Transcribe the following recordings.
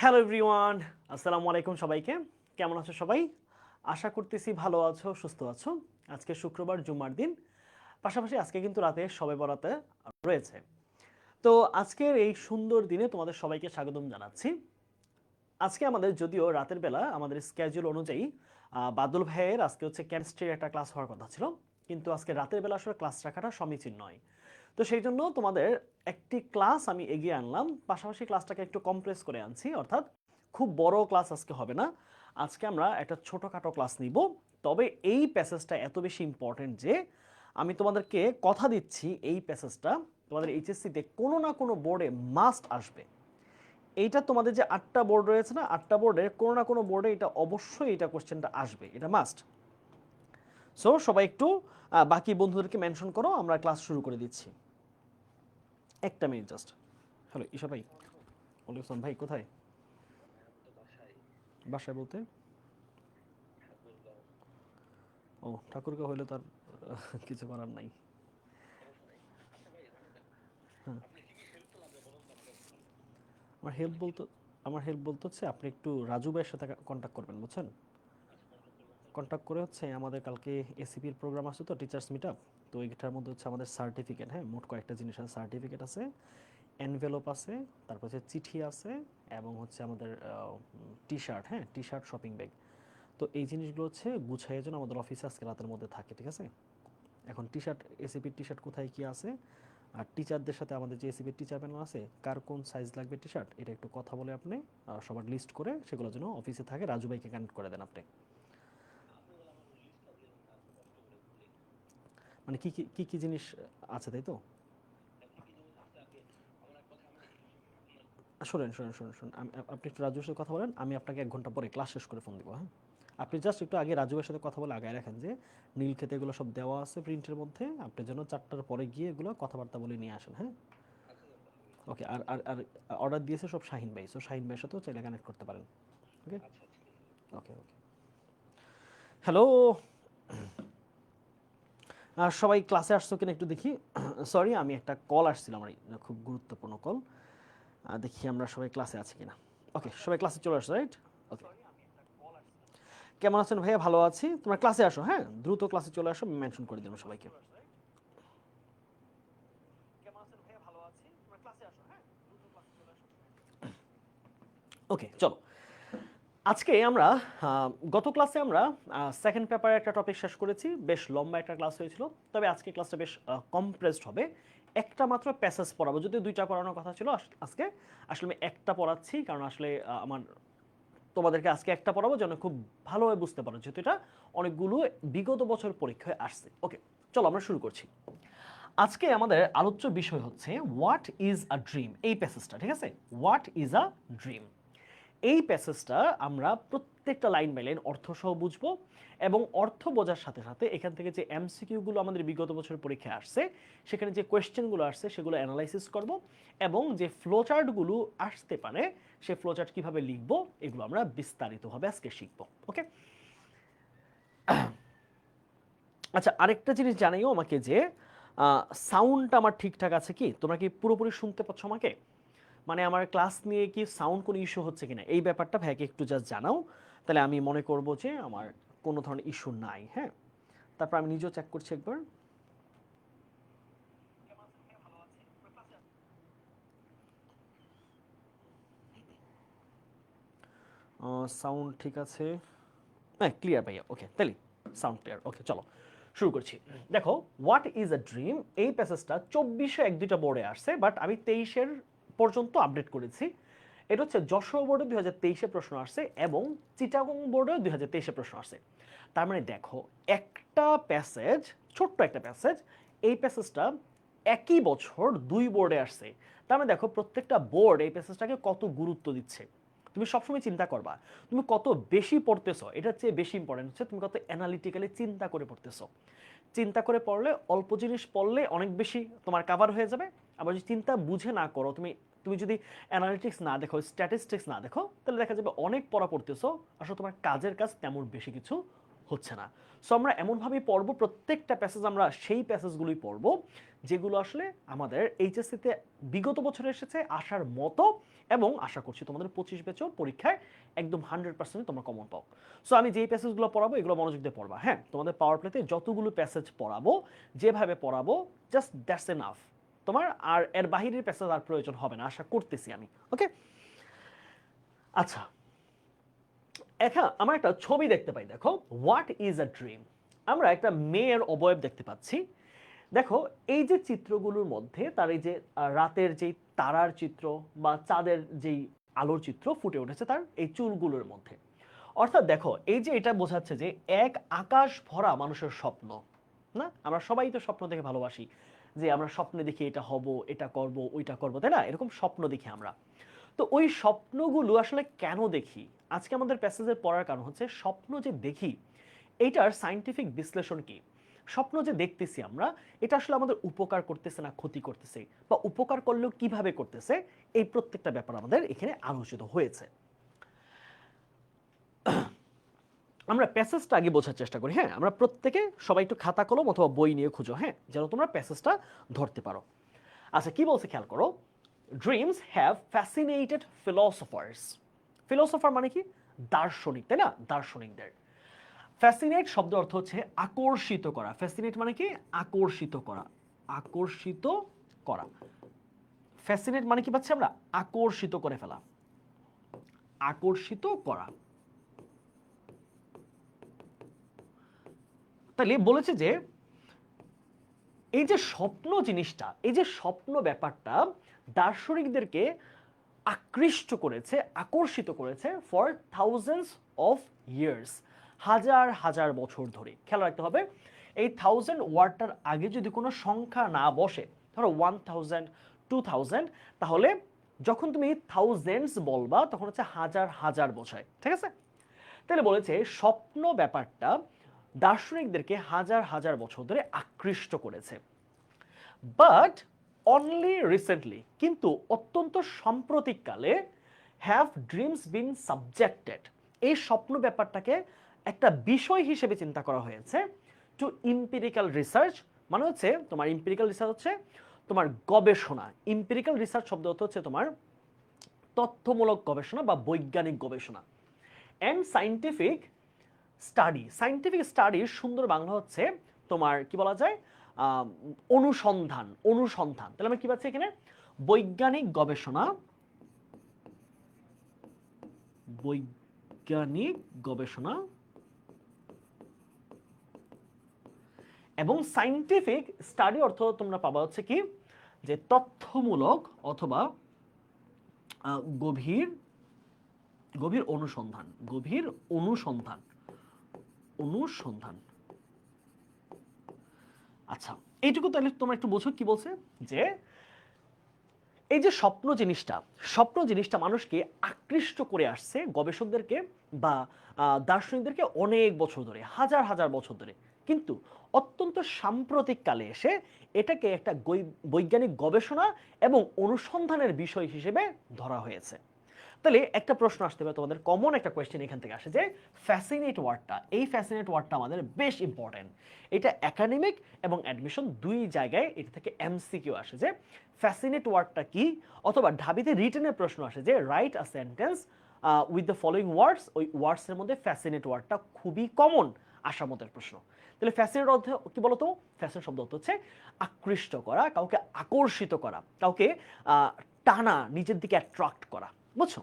Hello everyone, আসসালামু আলাইকুম সবাইকে। কেমন আছো সবাই? আশা করতেছি ভালো আছো, সুস্থ আছো। আজকে শুক্রবার, জুম্মার দিন। পাশাপাশি আজকে কিন্তু রাতে শবে বরাতে রয়েছে। তো আজকের এই সুন্দর দিনে তোমাদের সবাইকে স্বাগতম জানাচ্ছি। আজকে আমাদের যদিও রাতের বেলা আমাদের স্কেজুল অনুযায়ী বাদল ভাইয়ের আজকে হচ্ছে কেমিস্ট্রির একটা ক্লাস হওয়ার কথা ছিল, কিন্তু আজকে রাতের বেলা আসলে ক্লাস রাখাটা সমীচীন নয়। তো সেই জন্য তোমাদের একটি ক্লাস আমি এগিয়ে আনলাম, পাশাপাশি ক্লাসটাকে একটু কম্প্রেস করে আনছি, অর্থাৎ খুব বড় ক্লাস আজকে হবে না। আজকে আমরা একটা ছোটোখাটো ক্লাস নিব। তবে এই প্যাসেজটা এত বেশি ইম্পর্টেন্ট যে আমি তোমাদেরকে কথা দিচ্ছি এই প্যাসেজটা তোমাদের এইচএসসিতে কোনো না কোনো বোর্ডে মাস্ট আসবে। এইটা তোমাদের যে 8টা বোর্ড রয়েছে না, 8টা বোর্ডের কোনো না কোনো বোর্ডে এটা অবশ্যই এটা কোশ্চেনটা আসবে, এটা মাস্ট। সো সবাই একটু বাকি বন্ধুদেরকে মেনশন করো, আমরা ক্লাস শুরু করে দিচ্ছি। একটা মিনিট জাস্ট। হ্যালো ঈশা ভাই, ওয়ালাইকুম ভাই, কোথায়? বাসায় বলতে? ও, ঠাকুরকে হইলে তার কিছু করার নাই। হ্যাঁ, আমার হেল্প বলতে আমার হেল্প বলতে হচ্ছে আপনি একটু রাজু ভাইয়ের সাথে কন্ট্যাক্ট করবেন, বুঝছেন? কন্ট্যাক্ট করে হচ্ছে আমাদের কালকে এসিপির প্রোগ্রাম আছে, তো টিচার্স মিট আপ। তো এইটার মধ্যে হচ্ছে আমাদের সার্টিফিকেট, হ্যাঁ মোট কয়েকটা জিনিস আছে, সার্টিফিকেট আছে, এনভেলপ আছে, তারপর হচ্ছে চিঠি আছে, এবং হচ্ছে আমাদের টি শার্ট, হ্যাঁ টি শার্ট, শপিং ব্যাগ। তো এই জিনিসগুলো হচ্ছে গুছাইয়ের জন্য আমাদের অফিসে আজকে রাতের মধ্যে থাকে, ঠিক আছে? এখন টি শার্ট, এসিপির টি শার্ট কোথায় কী আছে, আর টিচারদের সাথে আমাদের যে এসিপির টিচার প্যানেল আছে, কার কোন সাইজ লাগবে টি শার্ট, এটা একটু কথা বলে আপনি সবার লিস্ট করে সেগুলোর জন্য অফিসে থাকে, রাজু ভাইকে কানেক্ট করে দেন আপনি। মানে কী কী কী কী জিনিস আছে, তাই তো? শোনেন শোনেন শোনেন শোনেন, আপনি একটু রাজুর সাথে কথা বলেন, আমি আপনাকে 1 ঘন্টা পরে ক্লাস শেষ করে ফোন দিব, হ্যাঁ? আপনি জাস্ট একটু আগে রাজুয়ের সাথে কথা বলে আগায় রাখেন যে নীল খেতে এগুলো সব দেওয়া আছে প্রিন্টের মধ্যে, আপনি যেন 4টার পরে গিয়ে এগুলো কথাবার্তা বলে নিয়ে আসেন, হ্যাঁ? ওকে। আর আর আর অর্ডার দিয়েছে সব শাহিন ভাই, সো শাহিন ভাইয়ের সাথেও চাইলে কানেক্ট করতে পারেন। ওকে ওকে ওকে। হ্যালো, সবাই ক্লাসে আসছো কিনা একটু দেখি। সরি, আমি একটা কল আসছিল আমার, খুব গুরুত্বপূর্ণ কল। দেখি আমরা সবাই ক্লাসে আছি কিনা। ওকে, সবাই ক্লাসে চলে আসছো, রাইট? ওকে। কেমন আছেন ভাইয়া? ভালো আছি। তোমরা ক্লাসে আসো, হ্যাঁ দ্রুত ক্লাসে চলে আসো, মেনশন করে দিলাম সবাইকে। ওকে চলো। আজকে আমরা গত ক্লাসে আমরা সেকেন্ড পেপারে একটা টপিক শেষ করেছি, বেশ লম্বা একটা ক্লাস হয়েছিল। তবে আজকে ক্লাসটা বেশ কমপ্রেসড হবে। একটা মাত্র প্যাসেজ পড়াবো, যদি দুইটা পড়ানোর কথা ছিল, আজকে আসলে আমি একটা পড়াচ্ছি, কারণ আসলে আমার তোমাদেরকে আজকে একটা পড়াবো যেন খুব ভালোভাবে বুঝতে পারো, যেহেতু এটা অনেকগুলো বিগত বছর পরীক্ষায় আসছে। ওকে চলো আমরা শুরু করছি। আজকে আমাদের আলোচ্য বিষয় হচ্ছে হোয়াট ইজ আ ড্রিম, এই প্যাসেজটা, ঠিক আছে? হোয়াট ইজ আ ড্রিম, এই প্যাসেজটা আমরা প্রত্যেকটা লাইন বাই লাইন অর্থ সহ বুঝবো, এবং অর্থ বোঝার সাথে সাথে এখান থেকে যে এমসিকিউগুলো আমাদের বিগত বছর পরীক্ষায় আসছে, সেখানে যে কোয়েশ্চেনগুলো আসছে সেগুলো অ্যানালাইসিস করব, এবং যে ফ্লোচার্টগুলো আসতে পারে সে ফ্লোচার্ট কীভাবে লিখবো, এগুলো আমরা বিস্তারিতভাবে আজকে শিখবো। ওকে, আচ্ছা আরেকটা জিনিস জানাইও আমাকে যে সাউন্ডটা আমার ঠিকঠাক আছে কি? তোমরা কি পুরোপুরি শুনতে পাচ্ছ আমাকে? মানে আমার ক্লাস নিয়ে কি সাউন্ড কোনো ইস্যু হচ্ছে কিনা, এই ব্যাপারটা ভাইকে একটু জাস্ট জানাও, তাহলে আমি মনে করব যে আমার কোনো ধরনের ইস্যু নাই, হ্যাঁ? তারপর আমি নিজেও চেক করছি একবার। সাউন্ড ঠিক আছে, হ্যাঁ ক্লিয়ার ভাইয়া। ওকে তাহলে সাউন্ড ক্লিয়ার। ওকে চলো শুরু করছি। দেখো, হোয়াট ইজ আ ড্রিম, এই প্যাসেজটা 2400 এক দুইটা বোর্ডে আসছে, বাট আমি 23-এর পর্যন্ত আপডেট করেছি। এটা হচ্ছে যশোর বোর্ডে 2023-এ প্রশ্ন আসছে, এবং চিটাগং বোর্ডেও 2023-এ প্রশ্ন আসছে। তার মানে দেখো, একটা প্যাসেজ, ছোট্ট একটা প্যাসেজ, এই প্যাসেজটা একই বছর দুই বোর্ডে আসছে। তার মানে দেখো প্রত্যেকটা বোর্ড এই প্যাসেজটাকে কত গুরুত্ব দিচ্ছে। তুমি সবসময় চিন্তা করবা তুমি কত বেশি পড়তেছো, এটার চেয়ে বেশি ইম্পর্টেন্ট হচ্ছে তুমি কত অ্যানালিটিক্যালি চিন্তা করে পড়তেছো। চিন্তা করে পড়লে, অল্প জিনিস পড়লে অনেক বেশি তোমার কাভার হয়ে যাবে। আবার যদি চিন্তা বুঝে না করো, তুমি তুমি যদি অ্যানালিটিক্স না দেখো, স্ট্যাটিস্টিক্স না দেখো, তাহলে দেখা যাবে অনেক পড়া পড়তেছো, আসলে তোমার কাজের কাজ তেমন বেশি কিছু হচ্ছে না। সো আমরা এমনভাবেই পড়বো, প্রত্যেকটা প্যাসেজ আমরা সেই প্যাসেজগুলোই পড়বো যেগুলো আসলে আমাদের এইচএসসিতে বিগত বছরে এসেছে আসার মতো, এবং আশা করছি তোমাদের 25 ব্যাচও পরীক্ষায় একদম 100% তোমরা কমন পাও। সো আমি যেই প্যাসেজগুলো পড়াবো এগুলো মনোযোগ দিয়ে পড়বা। হ্যাঁ, তোমাদের পাওয়ার প্লেতে যতগুলো প্যাসেজ পড়াবো, যেভাবে পড়াবো, জাস্ট দ্যাটস এনাফ। তোমার আর এর বাহিরের প্যাসেজ আর প্রয়োজন হবে না, আশা করতেছি আমি। ওকে, আচ্ছা, এখন আমরা একটা ছবি দেখতে পাই, দেখো, হোয়াট ইজ আ ড্রিম। আমরা একটা মেয়ের অবয়ব দেখতে পাচ্ছি। দেখো, এই যে চিত্রগুলোর মধ্যে তার এই যে রাতের যেই তারার চিত্র বা চাঁদের যেই আলোর চিত্র ফুটে উঠেছে তার এই চুলগুলোর মধ্যে। অর্থাৎ দেখো, এই যে এটা বোঝাচ্ছে যে এক আকাশ ভরা মানুষের স্বপ্ন। না, আমরা সবাই তো স্বপ্ন দেখে ভালোবাসি, যে আমরা স্বপ্নে দেখি এটা হব, এটা করব, ওইটা করব, তাই না? এরকম স্বপ্ন দেখি আমরা। তো ওই স্বপ্নগুলো আসলে কেন দেখি, আজকে আমাদের প্যাসেজের পড়ার কারণ হচ্ছে স্বপ্ন যে দেখি এইটার সায়েন্টিফিক বিশ্লেষণ কি। স্বপ্ন যে দেখতেছি আমরা, এটা আসলে আমাদের উপকার করতেছে না ক্ষতি করতেছে, বা উপকার করলেও কিভাবে করতেছে, এই প্রত্যেকটা ব্যাপার আমাদের এখানে আলোচিত হয়েছে। আমরা প্যাসেজটা আগে বোঝার চেষ্টা করি। হ্যাঁ, আমরা প্রত্যেকে সবাই একটু খাতা কলম অথবা বই নিয়ে খুঁজো, হ্যাঁ, যেন তোমরা প্যাসেজটা ধরতে পারো। আচ্ছা, কি বলছে খেয়াল করো। Dreams have fascinated philosophers. Philosopher মানে কি? দার্শনিক, তাই না? দার্শনিকদের। ফ্যাসিনেট শব্দ অর্থ হচ্ছে আকর্ষিত করা। ফ্যাসিনেট মানে কি? আকর্ষিত করা। আকর্ষিত করা। ফ্যাসিনেট মানে কি পাচ্ছি আমরা? আকর্ষিত করে ফেলা, আকর্ষিত করা। তাহলে বলেছে যে এই যে স্বপ্ন জিনিসটা, এই যে স্বপ্ন ব্যাপারটা দার্শনিকদেরকে আকৃষ্ট করেছে, আকর্ষিত করেছে ফর থাউজেন্ডস অফ ইয়ার্স, হাজার হাজার বছর ধরে। খেয়াল রাখতে হবে, এই 1000 ওয়ার্ডটার আগে যদি কোনো সংখ্যা না বসে, ধরো 1000, 2000, তাহলে যখন তুমি থাউজেন্ডস বলবা তখন হচ্ছে হাজার হাজার বোঝায়, ঠিক আছে? তাহলে বলেছে স্বপ্ন ব্যাপারটা দার্শনিকদেরকে হাজার হাজার বছর ধরে আকৃষ্ট করেছে। বাট অনলি রিসেন্টলি, কিন্তু অত্যন্ত সাম্প্রতিককালে, হ্যাভ ড্রিমস বিন সাবজেক্টেড, এই স্বপ্ন ব্যাপারটাকে একটা বিষয় হিসেবে চিন্তা করা হয়েছে টু ইম্পিরিক্যাল রিসার্চ। মানে হচ্ছে তোমার ইম্পিরিক্যাল রিসার্চ হচ্ছে তোমার গবেষণা। ইম্পিরিক্যাল রিসার্চ শব্দ হচ্ছে তোমার তথ্যমূলক গবেষণা বা বৈজ্ঞানিক গবেষণা। And scientific study. সায়েন্টিফিক স্টাডির সুন্দর বাংলা হচ্ছে তোমার কি বলা যায়? অনুসন্ধান। অনুসন্ধান, তাহলে আমরা কি পাচ্ছি এখানে? বৈজ্ঞানিক গবেষণা, বৈজ্ঞানিক গবেষণা এবং সায়েন্টিফিক স্টাডি অর্থ তোমরা পাবা হচ্ছে কি? যে তথ্যমূলক অথবা গভীর গভীর অনুসন্ধান, গভীর অনুসন্ধান, অনুসন্ধান। আচ্ছা, এইটুকু তাহলে তোমরা একটু বোঝো কি বলছে, যে এই যে স্বপ্ন জিনিসটা, স্বপ্ন জিনিসটা মানুষকে আকৃষ্ট করে আসছে, গবেষকদেরকে বা দার্শনিকদেরকে অনেক বছর ধরে, হাজার হাজার বছর ধরে। কিন্তু অত্যন্ত সাম্প্রতিক কালে এসে এটাকে একটা বৈজ্ঞানিক গবেষণা এবং অনুসন্ধানের বিষয় হিসেবে ধরা হয়েছে। তাহলে একটা প্রশ্ন আসতে পারে তোমাদের, কমন একটা কোয়েশ্চেন এখান থেকে আসে যে ফ্যাসিনেট ওয়ার্ডটা, এই ফ্যাসিনেট ওয়ার্ডটা আমাদের বেশ ইম্পর্টেন্ট। এটা একাডেমিক এবং অ্যাডমিশন দুই জায়গায় এটা থেকে এমসিকিউ আসে, যে ফ্যাসিনেট ওয়ার্ডটা কি, অথবা ঢাবিতে রিটেনের প্রশ্ন আসে যে write a sentence with the following words. ওই ওয়ার্ডসের মধ্যে ফ্যাসিনেট ওয়ার্ডটা খুবই কমন আসার মতের প্রশ্ন। তাহলে ফ্যাসিনেট অর্থ কি বলতো? ফ্যাসিনেট শব্দ অর্থ হচ্ছে আকৃষ্ট করা, কাউকে আকর্ষিত করা, কাউকে টানা, নিজের দিকে অ্যাট্রাক্ট করা। বুঝছো?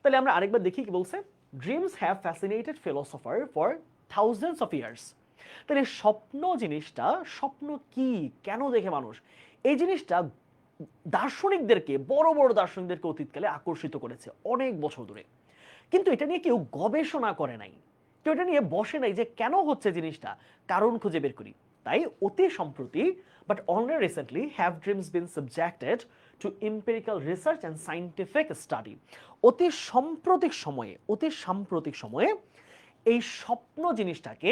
তাহলে আমরা আরেকবার দেখি কি বলছে। Dreams have fascinated philosopher for thousands of years. তাহলে স্বপ্ন জিনিসটা, স্বপ্ন কি, কেন দেখে মানুষ, এই জিনিসটা দার্শনিকদেরকে, বড় বড় দার্শনিকদেরকে অতীতকালে আকর্ষিত করেছে অনেক বছর ধরে। কিন্তু এটা নিয়ে কেউ গবেষণা করে নাই, কেউ এটা নিয়ে বসে নাই যে কেন হচ্ছে জিনিসটা, কারণ খুঁজে বের করি। তাই অতি সম্প্রতি, but only recently, have dreams been subjected to empirical research and scientific study. অতি সাম্প্রতিক সময়ে এই স্বপ্ন জিনিসটাকে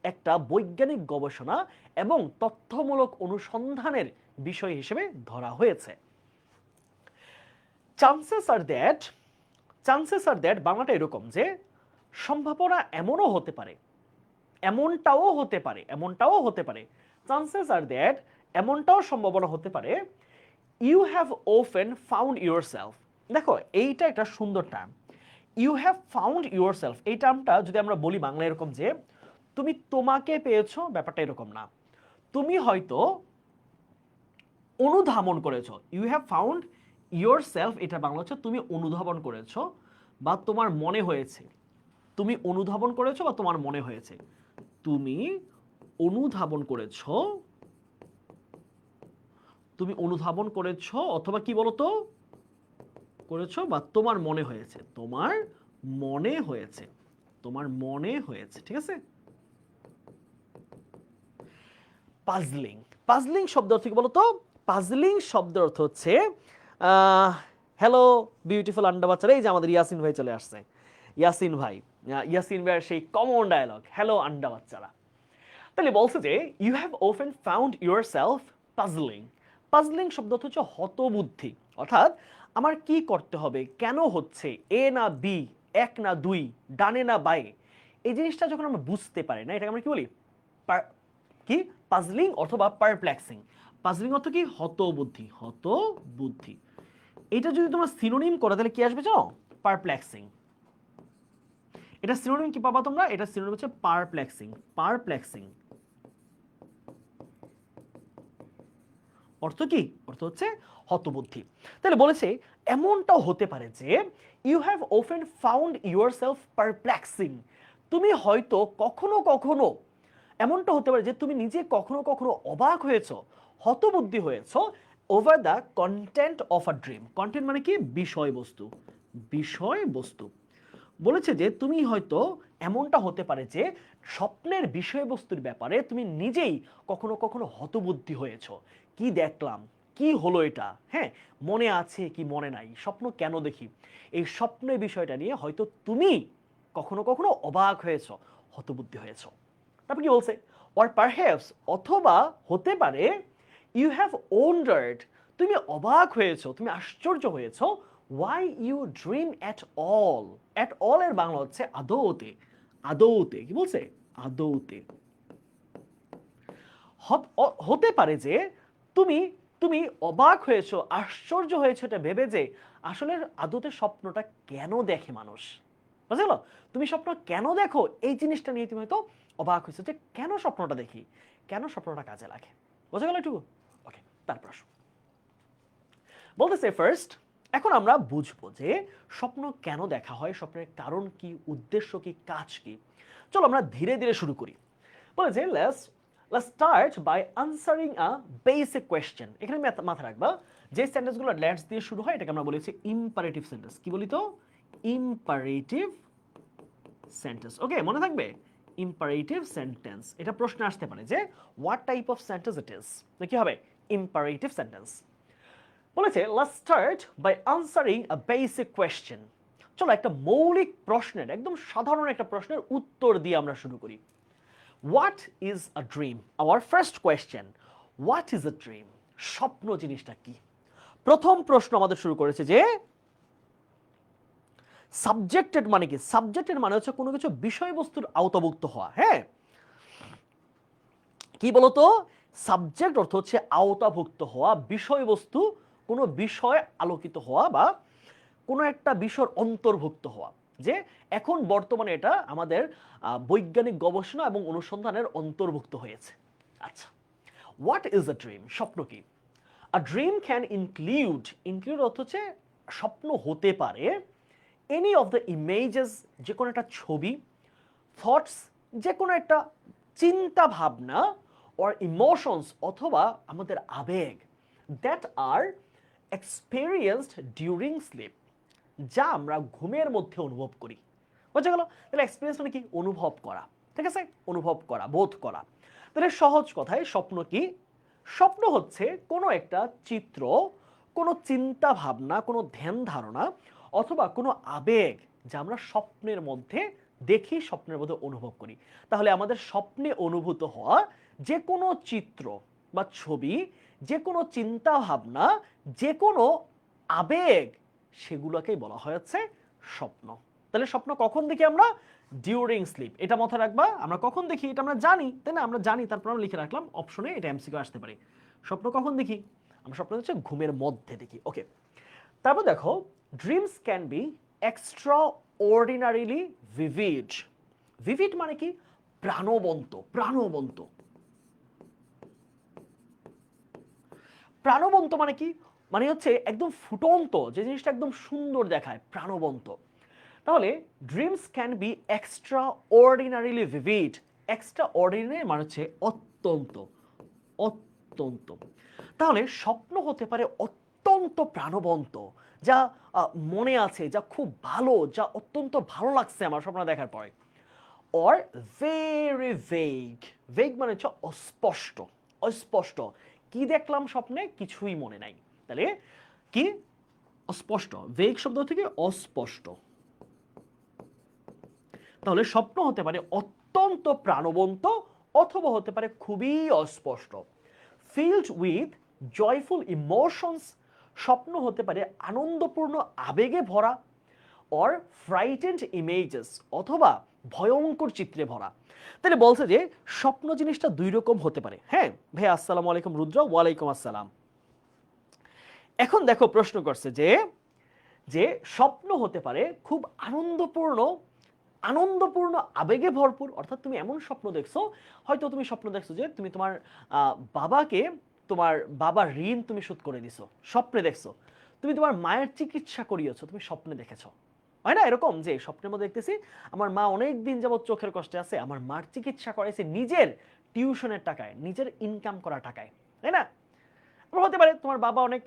একটা বৈজ্ঞানিক গবেষণা এবং তথ্যমূলক অনুসন্ধানের বিষয় হিসেবে ধরা হয়েছে। চান্সেস আর দ্যাট বাংলাটা এরকম যে সম্ভাবনা এমনও হতে পারে, এমনটাও হতে পারে, এমনটাও হতে পারে, চান্সেস আর দ্যাট, এমনটাও সম্ভাবনা হতে পারে, you have often found yourself. দেখো এইটা একটা সুন্দর term, you have found yourself. এই টার্মটা যদি আমরা বলি বাংলা এরকম যে তুমি তোমাকে পেয়েছো, ব্যাপারটা এরকম না, তুমি হয়তো অনুধাবন করেছো। You have found yourself, এটা বাংলা হচ্ছে তুমি অনুধাবন করেছো বা তোমার মনে হয়েছে, তুমি অনুধাবন করেছো বা তোমার মনে হয়েছে, তুমি অনুধাবন করেছো, তুমি অনুধাবন করেছো অথবা কি বলতো করেছো বা তোমার মনে হয়েছে, তোমার মনে হয়েছে, তোমার মনে হয়েছে, ঠিক আছে। পাজলিং, পাজলিং শব্দ অর্থ কি বলতো? পাজলিং শব্দের অর্থ হচ্ছে হ্যালো বিউটিফুল আন্ডা বাচ্চারা, এই যে আমাদের ইয়াসিন ভাই চলে আসছে, ইয়াসিন ভাই, ইয়াসিন ভাইয়ের সেই কমন ডায়লগ হ্যালো আন্ডা বাচ্চারা। তাহলে বলছে যে you have often found yourself puzzling. Puzzling শব্দ হচ্ছে হতবুদ্ধি, অর্থাৎ আমার কি করতে হবে, কেন হচ্ছে, এ না বি, এক না দুই, ডানে না বায়ে, এই জিনিসটা যখন আমরা বুঝতে পারি না, এটাকে আমরা কি বলি, কি পাজলিং অথবা পারপ্লেক্সিং। পাজলিং অর্থ কি, হতবুদ্ধি, হতবুদ্ধি। এটা যদি তোমরা সিনোনিম করো তাহলে কি আসবে জানো, পারপ্লেক্সিং। এটা সিনোনিম কি পাবা তোমরা, এটা সিনোনিম হচ্ছে পারপ্লেক্সিং, পারপ্লেক্সিং অর্থ কি, অর্থ হচ্ছে হতবুদ্ধি। তাহলে বলেছে এমনটাও হতে পারে যে you have often found yourself perplexing, তুমি হয়তো কখনো কখনো, এমনটা হতে পারে যে তুমি নিজে কখনো কখনো অবাক হয়েছো, হতবুদ্ধি হয়েছো, over the content of a dream. Content মানে কি, বিষয়বস্তু, বিষয়বস্তু। বলেছে যে তুমি হয়তো এমনটা হতে পারে যে স্বপ্নের বিষয়বস্তুর ব্যাপারে তুমি নিজেই কখনো কখনো হতবুদ্ধি হয়েছো, কি দেখলাম, কি হলো এটা, হ্যাঁ মনে আছে কি মনে নাই, স্বপ্ন কেন দেখি, এই স্বপ্নের বিষয়টা নিয়ে হয়তো তুমি কখনো কখনো অবাক হয়েছো, হতবুদ্ধি হয়েছো। তারপর কি বলছে, অর পারহ্যাপস, অথবা হতে পারে, ইউ হ্যাভ ওন্ডার্ড, তুমি অবাক হয়েছো, তুমি আশ্চর্য হয়েছো, why you dream at all। at all এর বাংলা হচ্ছে আদৌতে, আদৌতে, কি বলছে, আদৌতে। হতে পারে যে তুমি তুমি অবাক হয়েছো, আশ্চর্য হয়েছো এটা ভেবে যে আসলে আদৌতে স্বপ্নটা কেন দেখে মানুষ, বুঝা গেল? তুমি স্বপ্ন কেন দেখো এই জিনিসটা নিয়ে তুমি হয়তো অবাক হয়েছো যে কেন স্বপ্নটা দেখি, কেন স্বপ্নটা কাজে লাগে, বুঝা গেল একটু? ওকে, তারপর আসো বলতেছে ফার্স্ট, এখন আমরা বুঝবো যে স্বপ্ন কেন দেখা হয়, স্বপ্নের কারণ কি, উদ্দেশ্য কি, কাজ কি। চলো আমরা ধীরে ধীরে শুরু করি। বলেছে let's start by answering a basic question. এখানে মাথা রাখবা যে সেন্টেন্সগুলো লেটস দিয়ে শুরু হয় এটাকে আমরা বলেছি ইম্পারেটিভ সেন্টেন্স। কি বলি তো, ইম্পারেটিভ সেন্টেন্স। ওকে, মনে থাকবে ইম্পারেটিভ সেন্টেন্স। এটা প্রশ্ন আসতে পারে যে what type of sentence it is, কি হবে, ইম্পারেটিভ সেন্টেন্স। বলেছে let's start by answering a basic question. চলো একটা মৌলিক প্রশ্নের, একদম সাধারণ একটা প্রশ্নের উত্তর দিয়ে আমরা শুরু করি। What is a dream? Our first question, what is a dream? স্বপ্ন জিনিসটা কি? প্রথম প্রশ্ন আমাদের শুরু করেছে যে সাবজেক্টেড মানে কি? সাবজেক্টেড মানে হচ্ছে কোনো কিছু বিষয়বস্তুর আওতাভুক্ত হওয়া। হ্যাঁ, কি বলতো, সাবজেক্ট অর্থ হচ্ছে আওতাভুক্ত হওয়া, বিষয়বস্তু কোনো বিষয় আলোকিত হওয়া বা কোনো একটা বিষয়ের অন্তর্ভুক্ত হওয়া। যে এখন বর্তমানে এটা আমাদের বৈজ্ঞানিক গবেষণা এবং অনুসন্ধানের অন্তর্ভুক্ত হয়েছে। আচ্ছা, হোয়াট ইজ আ ড্রিম? স্বপ্ন কি? A dream can include, include অর্থ হচ্ছে স্বপ্ন হতে পারে এনি অফ দ্য ইমেজেস, যে কোনো একটা ছবি, থটস, যে কোনো একটা চিন্তা ভাবনা, অর ইমোশনস, অথবা আমাদের আবেগ, that are experienced during sleep, যা আমরা ঘুমের মধ্যে অনুভব করি। বুঝা গেল? তাহলে এক্সপিরিয়েন্স মানে কি, অনুভব করা, ঠিক আছে, অনুভব করা, বোধ করা। তাহলে সহজ কথায় স্বপ্ন কি? স্বপ্ন হচ্ছে কোনো একটা চিত্র, কোনো চিন্তা ভাবনা, কোনো ধ্যান ধারণা অথবা কোনো আবেগ যা আমরা স্বপ্নের মধ্যে দেখি, স্বপ্নের মধ্যে অনুভব করি। তাহলে আমাদের স্বপ্নে অনুভূত হওয়া যে কোনো চিত্র বা ছবি, যে কোনো চিন্তা ভাবনা, যে কোনো আবেগ, সেগুলোকেই বলা হচ্ছে স্বপ্ন। তাহলে স্বপ্ন কখন দেখি আমরা? During slip. এটা মাথায় রাখবা, আমরা কখন দেখি এটা আমরা জানি, তাই না? আমরা জানি, তারপর আমরা লিখে রাখলাম অপশনে, এটা এমসিকিউ আসতে পারে। স্বপ্ন কখন দেখি? আমরা স্বপ্ন হচ্ছে ঘুমের মধ্যে দেখি। ওকে, তারপর দেখো, dreams can be extra ordinarily vivid. Vivid মানে কি? প্রাণবন্ত। প্রাণবন্ত, প্রাণবন্ত মানে কি? মানে হচ্ছে একদম ফুটন্ত, যে জিনিসটা একদম সুন্দর দেখায়, প্রাণবন্ত। তাহলে dreams can be extra ordinarily vivid. Extra ordinary মানে হচ্ছে অত্যন্ত, অত্যন্ত। তাহলে স্বপ্ন হতে পারে অত্যন্ত প্রাণবন্ত, যা মনে আছে, যা খুব ভালো, যা অত্যন্ত ভালো লাগছে আমার স্বপ্ন দেখার পরে। Or very vague. ভেগ মানে হচ্ছে অস্পষ্ট, অস্পষ্ট। কি দেখলাম স্বপ্নে কিছুই মনে নাই। তাহলে কি? অস্পষ্ট। ভেগ শব্দ থেকে অস্পষ্ট। তাহলে স্বপ্ন হতে পারে অত্যন্ত প্রাণবন্ত অথবা হতে পারে খুবই অস্পষ্ট। Filled with joyful emotions. স্বপ্ন হতে পারে আনন্দপূর্ণ আবেগে ভরা। অর ফ্রাইটেন্ড ইমেজেস, অথবা ভয়ঙ্কর চিত্রে ভরা। তাহলে বলছে যে স্বপ্ন জিনিসটা দুই রকম হতে পারে। হ্যাঁ ভাই, আসসালামু আলাইকুম রুদ্র। ওয়ালাইকুম আসসালাম। এখন দেখো, প্রশ্ন করছে যে যে স্বপ্ন হতে পারে খুব আনন্দপূর্ণ, আনন্দপূর্ণ আবেগে ভরপুর। অর্থাৎ তুমি এমন স্বপ্ন দেখছো, হয়তো তুমি স্বপ্ন দেখছো যে তুমি তোমার বাবাকে, তোমার বাবার ঋণ তুমি শোধ করে দিছো, স্বপ্নে দেখছো। তুমি তোমার মায়ের চিকিৎসা করিয়েছো, তুমি স্বপ্নে দেখেছো। হয় না এরকম, যে স্বপ্নের মধ্যে দেখতেছি আমার মা অনেক দিন যাবত চোখের কষ্টে আছে, আমার মার চিকিৎসা করাইছে নিজের টিউশনের টাকায়, নিজের ইনকাম করা টাকায়, তাই না? আবার হতে পারে তোমার বাবা অনেক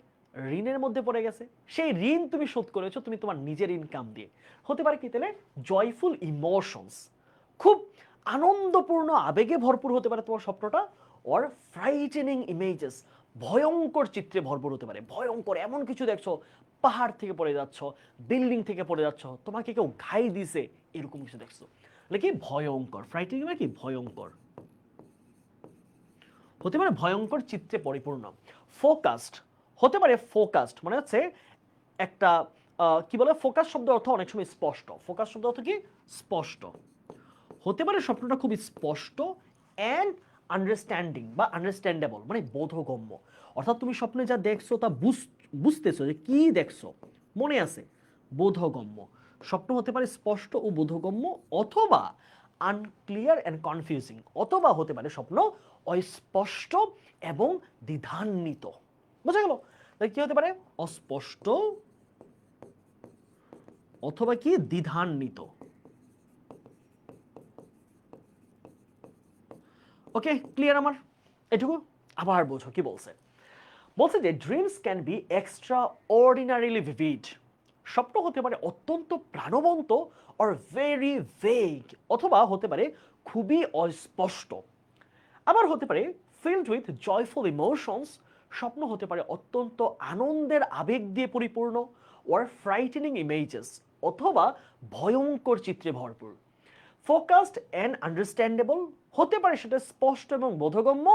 ঋণের মধ্যে পড়ে গেছে, সেই ঋণ তুমি শোধ করেছো তুমি তোমার নিজের ইনকাম দিয়ে। হতে পারে কি? তাহলে জয়ফুল ইমোশনস, খুব আনন্দপূর্ণ আবেগে ভরপুর হতে পারে তোমার স্বপ্নটা। অর ফ্রাইটেনিং ইমেজেস, ভয়ঙ্কর চিত্রে ভরপুর হতে পারে। ভয়ঙ্কর এমন কিছু দেখছো, পাহাড় থেকে পড়ে যাচ্ছ, বিল্ডিং থেকে পড়ে যাচ্ছ, তোমাকে কেউ ঘাই দিছে, এরকম কিছু দেখছো। মানে কি? ভয়ঙ্কর। ফ্রাইটেনিং মানে কি? ভয়ঙ্কর। হতে পারে ভয়ঙ্কর চিত্রে পরিপূর্ণ। ফোকাসড হতে পারে, ফোকাসড মানে হচ্ছে একটা কি বলে, ফোকাস শব্দ অর্থ অনেক সময় স্পষ্ট। ফোকাস শব্দ অর্থ কি? স্পষ্ট। হতে পারে স্বপ্নটা খুব স্পষ্ট অ্যান্ড আন্ডারস্ট্যান্ডিং বা আন্ডারস্ট্যান্ডেবল, মানে বোধগম্য। অর্থাৎ তুমি স্বপ্নে যা দেখছো তা বুঝতেছো যে কি দেখছো, মনে আছে, বোধগম্য। স্বপ্ন হতে পারে স্পষ্ট ও বোধগম্য, অথবা আনক্লিয়ার অ্যান্ড কনফিউজিং, অথবা হতে পারে স্বপ্ন অস্পষ্ট এবং দ্বিধান্বিত। বোঝা গেল? তাহলে কি হতে পারে? অস্পষ্ট অথবা কি? দ্বিধান্বিত। ওকে, ক্লিয়ার আমার এটুকু? আবার বোঝো কি বলছে। বলছে যে dreams can be extra ordinarily vivid. স্বপ্ন হতে পারে অত্যন্ত প্রাণবন্ত অর ভেরি ভেগ, অথবা হতে পারে খুবই অস্পষ্ট। আবার হতে পারে ফিল্ড উইথ জয়ফুল ইমোশনস। স্বপ্ন হতে পারে অত্যন্ত আনন্দের আবেগ দিয়ে পরিপূর্ণ। ওর ফ্রাইটেনিং ইমেজেস, অথবা ভয়ঙ্কর চিত্রে ভরপুর। ফোকাসড অ্যান্ড আন্ডারস্ট্যান্ডেবল হতে পারে সেটা স্পষ্ট এবং বোধগম্য।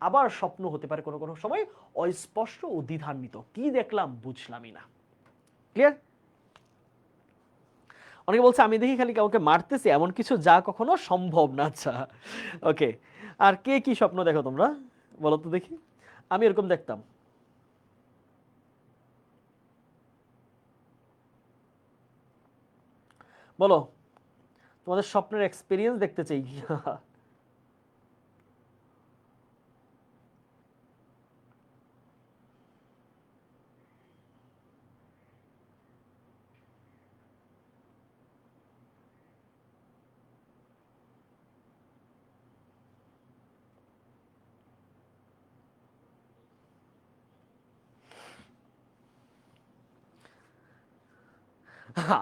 আবার স্বপ্ন হতে পারে কোনো কোনো সময় অস্পষ্ট ও দ্বিধান্বিত, কি দেখলাম বুঝলামই না। ক্লিয়ার? অনেকে বলছে আমি দেখি খালি কাউকে মারতেছি, এমন কিছু যা কখনো সম্ভব না। আচ্ছা, ওকে। আর কে কি স্বপ্ন দেখো তোমরা, বলো তো দেখি। আমি এরকম দেখতাম। বলো, তোমাদের স্বপ্নের এক্সপিরিয়েন্স দেখতে চাই।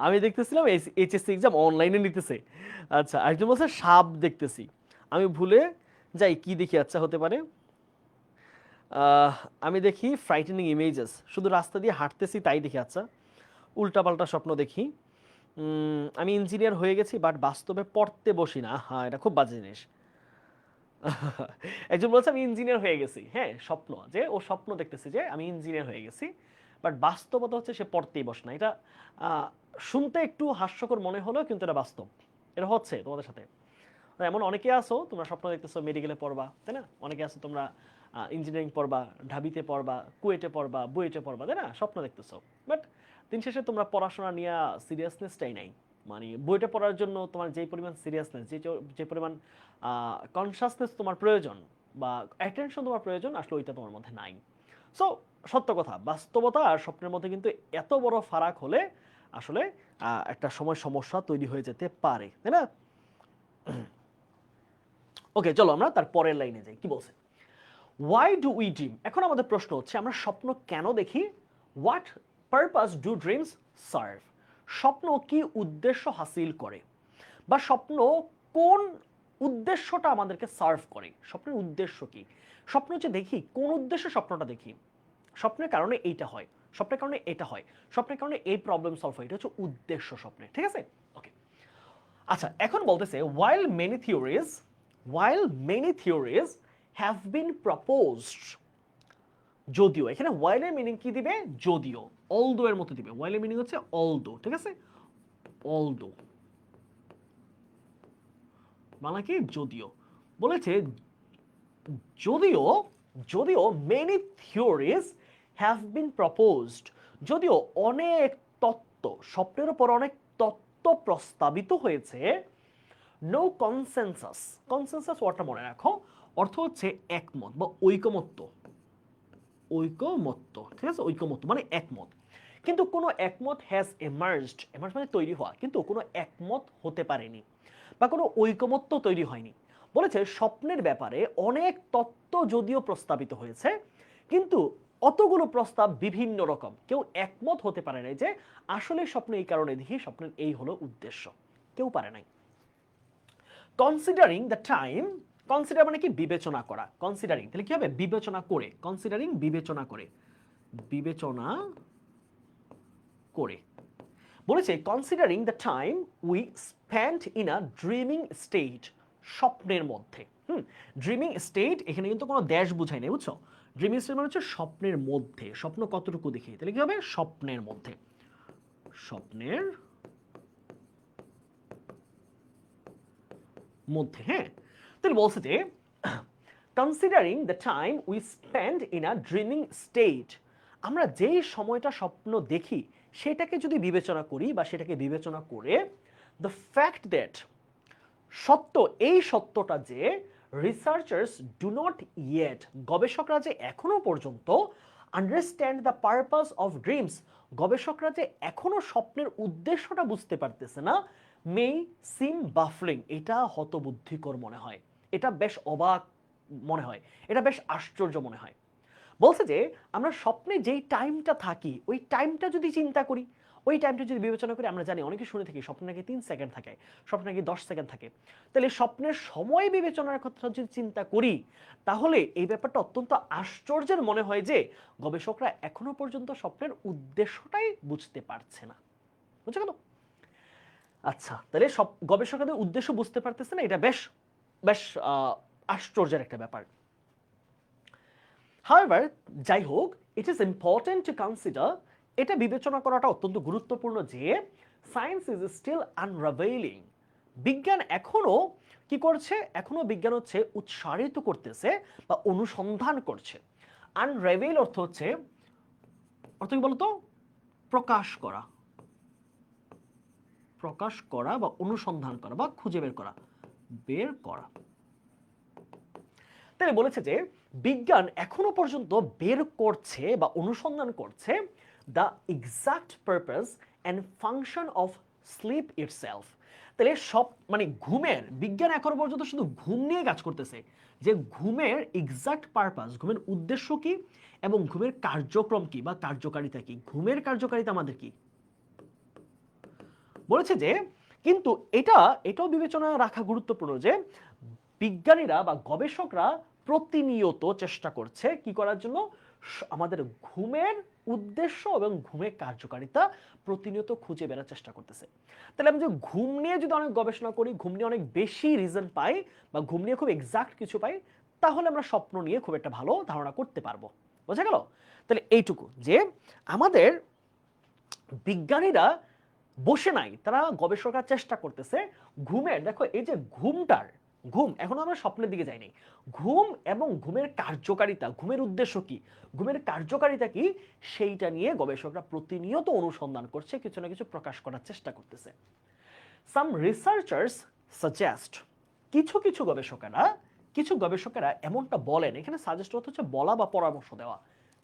আমি দেখতেছিলাম এইচএসসি এক্সাম অনলাইনে নিতেছে। আচ্ছা, একজন বলছে সাপ দেখতেছি। আমি ভুলে যাই কি দেখি। আচ্ছা, হতে পারে আমি দেখি ফ্রাইটেনিং ইমেজেস, শুধু রাস্তা দিয়ে হাঁটতেছি তাই দেখি। আচ্ছা, উল্টাপাল্টা স্বপ্ন দেখি। আমি ইঞ্জিনিয়ার হয়ে গেছি বাট বাস্তবে পড়তে বসি না। হ্যাঁ, এটা খুব বাজে জিনিস। একজন বলছে আমি ইঞ্জিনিয়ার হয়ে গেছি। হ্যাঁ, স্বপ্ন, যে ও স্বপ্ন দেখতেছে যে আমি ইঞ্জিনিয়ার হয়ে গেছি, বাট বাস্তবতা হচ্ছে সে পড়তেই বসে না। এটা শুনতে একটু হাস্যকর মনে হলেও কিন্তু এটা বাস্তব। এটা হচ্ছে তোমাদের সাথে। এমন অনেকে আছো তোমরা স্বপ্ন দেখতেছো মেডিকেলে পড়বা, তাই না? অনেকে আছো তোমরা ইঞ্জিনিয়ারিং পড়বা, ঢাবিতে পড়বা, কুয়েটে পড়বা, বুয়েটে পড়বা, তাই না? স্বপ্ন দেখতেছো, বাট দিন শেষে তোমরা পড়াশোনা নিয়ে সিরিয়াসনেসটাই নাই। মানে বইটা পড়ার জন্য তোমার যেই পরিমাণ সিরিয়াসনেস, যে পরিমাণ কনসাসনেস তোমার প্রয়োজন বা অ্যাটেনশন তোমার প্রয়োজন, আসলে ওইটা তোমার মধ্যে নাই। সো সত্য কথা, বাস্তবতা আর স্বপ্নের মধ্যে কিন্তু এত বড় ফারাক হলে আসলে একটা সময় সমস্যা তৈরি হয়ে যেতে পারে, তাই না? ওকে, চলো আমরা তার পরের লাইনে যাই। কি বলছে? Why do we dream? এখন আমাদের প্রশ্ন হচ্ছে আমরা স্বপ্ন কেন দেখি? What purpose do dreams serve? স্বপ্ন কি উদ্দেশ্য হাসিল করে, বা স্বপ্ন কোন উদ্দেশ্যটা আমাদেরকে সার্ভ করে? স্বপ্নের উদ্দেশ্য কি? স্বপ্ন যে দেখি কোন উদ্দেশ্যে স্বপ্নটা দেখি? স্বপ্নের কারণে এইটা হয়, স্বপ্নের কারণে এটা হয়, স্বপ্নের কারণে এই প্রবলেম সলভ হয়, এটা হচ্ছে উদ্দেশ্য স্বপ্নের, ঠিক আছে? ওকে, আচ্ছা এখন বলতেছে while many theories have been proposed, যদিও, এখানে while এর মিনিং কি দিবে? যদিও, although এর মতো দিবে। while এর মিনিং হচ্ছে although, ঠিক আছে? although মানে কি? যদিও। বলেছে যদিও, যদিও many theories have been proposed, যদিও অনেক তত্ত্ব, স্বপ্নের উপর অনেক তত্ত্ব প্রস্তাবিত হয়েছে, নো কনসেনসাস, কনসেনসাস ওয়ার্ডটা মনে রাখো, অর্থ হচ্ছে একমত বা ঐকমত্য, ঐকমত্য, ঠিক আছে? ঐকমত্য মানে একমত, কিন্তু কোনো একমত হ্যাজ এমার্জড, এমার্জ মানে তৈরি হওয়া, কিন্তু কোনো একমত হতে পারেনি বা কোনো ঐকমত্য তৈরি হয়নি। বলেছে স্বপ্নের ব্যাপারে অনেক তত্ত্ব যদিও প্রস্তাবিত হয়েছে, কিন্তু অতগুলো প্রস্তাব বিভিন্ন রকম, কেউ একমত হতে পারে নাই যে আসলে স্বপ্ন এই কারণে দেখি, স্বপ্নের এই হলো উদ্দেশ্য, কেউ পারে নাই। কনসিডারিং দ্য টাইম, কনসিডার মানে কি? বিবেচনা করা। কনসিডারিং তাহলে কি হবে? বিবেচনা করে, কনসিডারিং বিবেচনা করে, বিবেচনা করে। বলেছে considering the time we spent in a dreaming state, স্বপ্নের মধ্যে। ড্রিমিং স্টেট এখানে কিন্তু কোনো দেশ বুঝায় না, বুঝছো? ড্রিমিং স্টেট মানে হচ্ছে স্বপ্নের মধ্যে, স্বপ্ন কতটুকু দেখি, তাহলে কি হবে? স্বপ্নের মধ্যে, স্বপ্নের মধ্যে। হ্যাঁ, তাহলে বলছে যে considering the time we spend in a dreaming state, আমরা যেই সময়টা স্বপ্ন দেখি সেটাকে যদি বিবেচনা করি বা সেটাকে বিবেচনা করে, দ্য ফ্যাক্ট দ্যাট, সত্য, এই সত্যটা যে রিসার্চার্স ডু নট ইয়েট, গবেষকরা যে এখনো পর্যন্ত understand the purpose of dreams, গবেষকরা যে এখনো স্বপ্নের উদ্দেশ্যটা বুঝতে পারতেছে না, মে সিম বাফলিং, এটা হতবুদ্ধিকর মনে হয়, এটা বেশ অবাক মনে হয়, এটা বেশ আশ্চর্য মনে হয়। বলছে যে আমরা স্বপ্নে যেই টাইমটা থাকি ওই টাইমটা যদি চিন্তা করি, ওই টাইমটা যদি বিবেচনা করি, আমরা জানি অনেকে শুনে থাকি স্বপ্নে নাকি 3 সেকেন্ড থাকে, স্বপ্নে নাকি 10 সেকেন্ড থাকে, তাহলে স্বপ্নের সময় বিবেচনার কথা যদি চিন্তা করি, তাহলে এই ব্যাপারটা অত্যন্ত আশ্চর্যের মনে হয় যে গবেষকরা এখনো পর্যন্ত স্বপ্নের উদ্দেশ্যটাই বুঝতে পারছে না। বুঝতে গেল? আচ্ছা, তাহলে সব গবেষকদের উদ্দেশ্য বুঝতে পারতেছে না, এটা বেশ বেশ আশ্চর্যের একটা ব্যাপার। However, যাই হোক, it is important to consider, এটা বিবেচনা করাটা অত্যন্ত গুরুত্বপূর্ণ যে সায়েন্স ইজ স্টিল আনরাভেলিং, বিজ্ঞান এখনো কি করছে? এখনো বিজ্ঞান হচ্ছে উৎসারিত করতেছে বা অনুসন্ধান করছে। আনরাভেল অর্থ হচ্ছে, অর্থ কি বলতো? প্রকাশ করা, প্রকাশ করা বা অনুসন্ধান করা বা খুঁজে বের করা, বের করা। তাহলে বলেছে যে বিজ্ঞান এখনো পর্যন্ত বের করছে বা অনুসন্ধান করছে the exact purpose and function of sleep itself, তাহলে সব মানে ঘুমের, বিজ্ঞান এখনো পর্যন্ত শুধু ঘুম নিয়ে কাজ করতেছে, যে ঘুমের এক্সাক্ট পারপাস, ঘুমের উদ্দেশ্য কি এবং ঘুমের কার্যক্রম কি বা কার্যকারিতা কি, ঘুমের কার্যকারিতা আমাদের কি। বলেছে যে কিন্তু এটাও বিবেচনা রাখা গুরুত্বপূর্ণ যে বিজ্ঞানীরা বা গবেষকরা প্রতিনিয়ত চেষ্টা করছে কি করার জন্য? আমাদের ঘুমের উদ্দেশ্য এবং ঘুমের কার্যকারিতা প্রতিনিয়ত খুঁজে বেড়ার চেষ্টা করতেছে। তাহলে আমি যে ঘুম নিয়ে যদি অনেক গবেষণা করি, ঘুম নিয়ে অনেক বেশি রিজন পাই বা ঘুম নিয়ে খুব এক্সাক্ট কিছু পাই, তাহলে আমরা স্বপ্ন নিয়ে খুব একটা ভালো ধারণা করতে পারবো। বোঝা গেল? তাহলে এইটুকু যে আমাদের বিজ্ঞানীরা বসে নাই, তারা গবেষকরা চেষ্টা করতেছে ঘুমের, দেখো এই যে ঘুম এখনো আমরা স্বপ্নের দিকে যাইনি, ঘুম এবং ঘুমের কার্যকারিতা, ঘুমের উদ্দেশ্য কি, ঘুমের কার্যকারিতা কি, সেইটা নিয়ে গবেষকরা প্রতিনিয়ত অনুসন্ধান করছে, কিছু না কিছু প্রকাশ করার চেষ্টা করতেছে। সাম রিসার্চার্স সাজেস্ট, কিছু গবেষকেরা এমনটা বলেন, এখানে সাজেস্ট অর্থ হচ্ছে বলা বা পরামর্শ দেওয়া,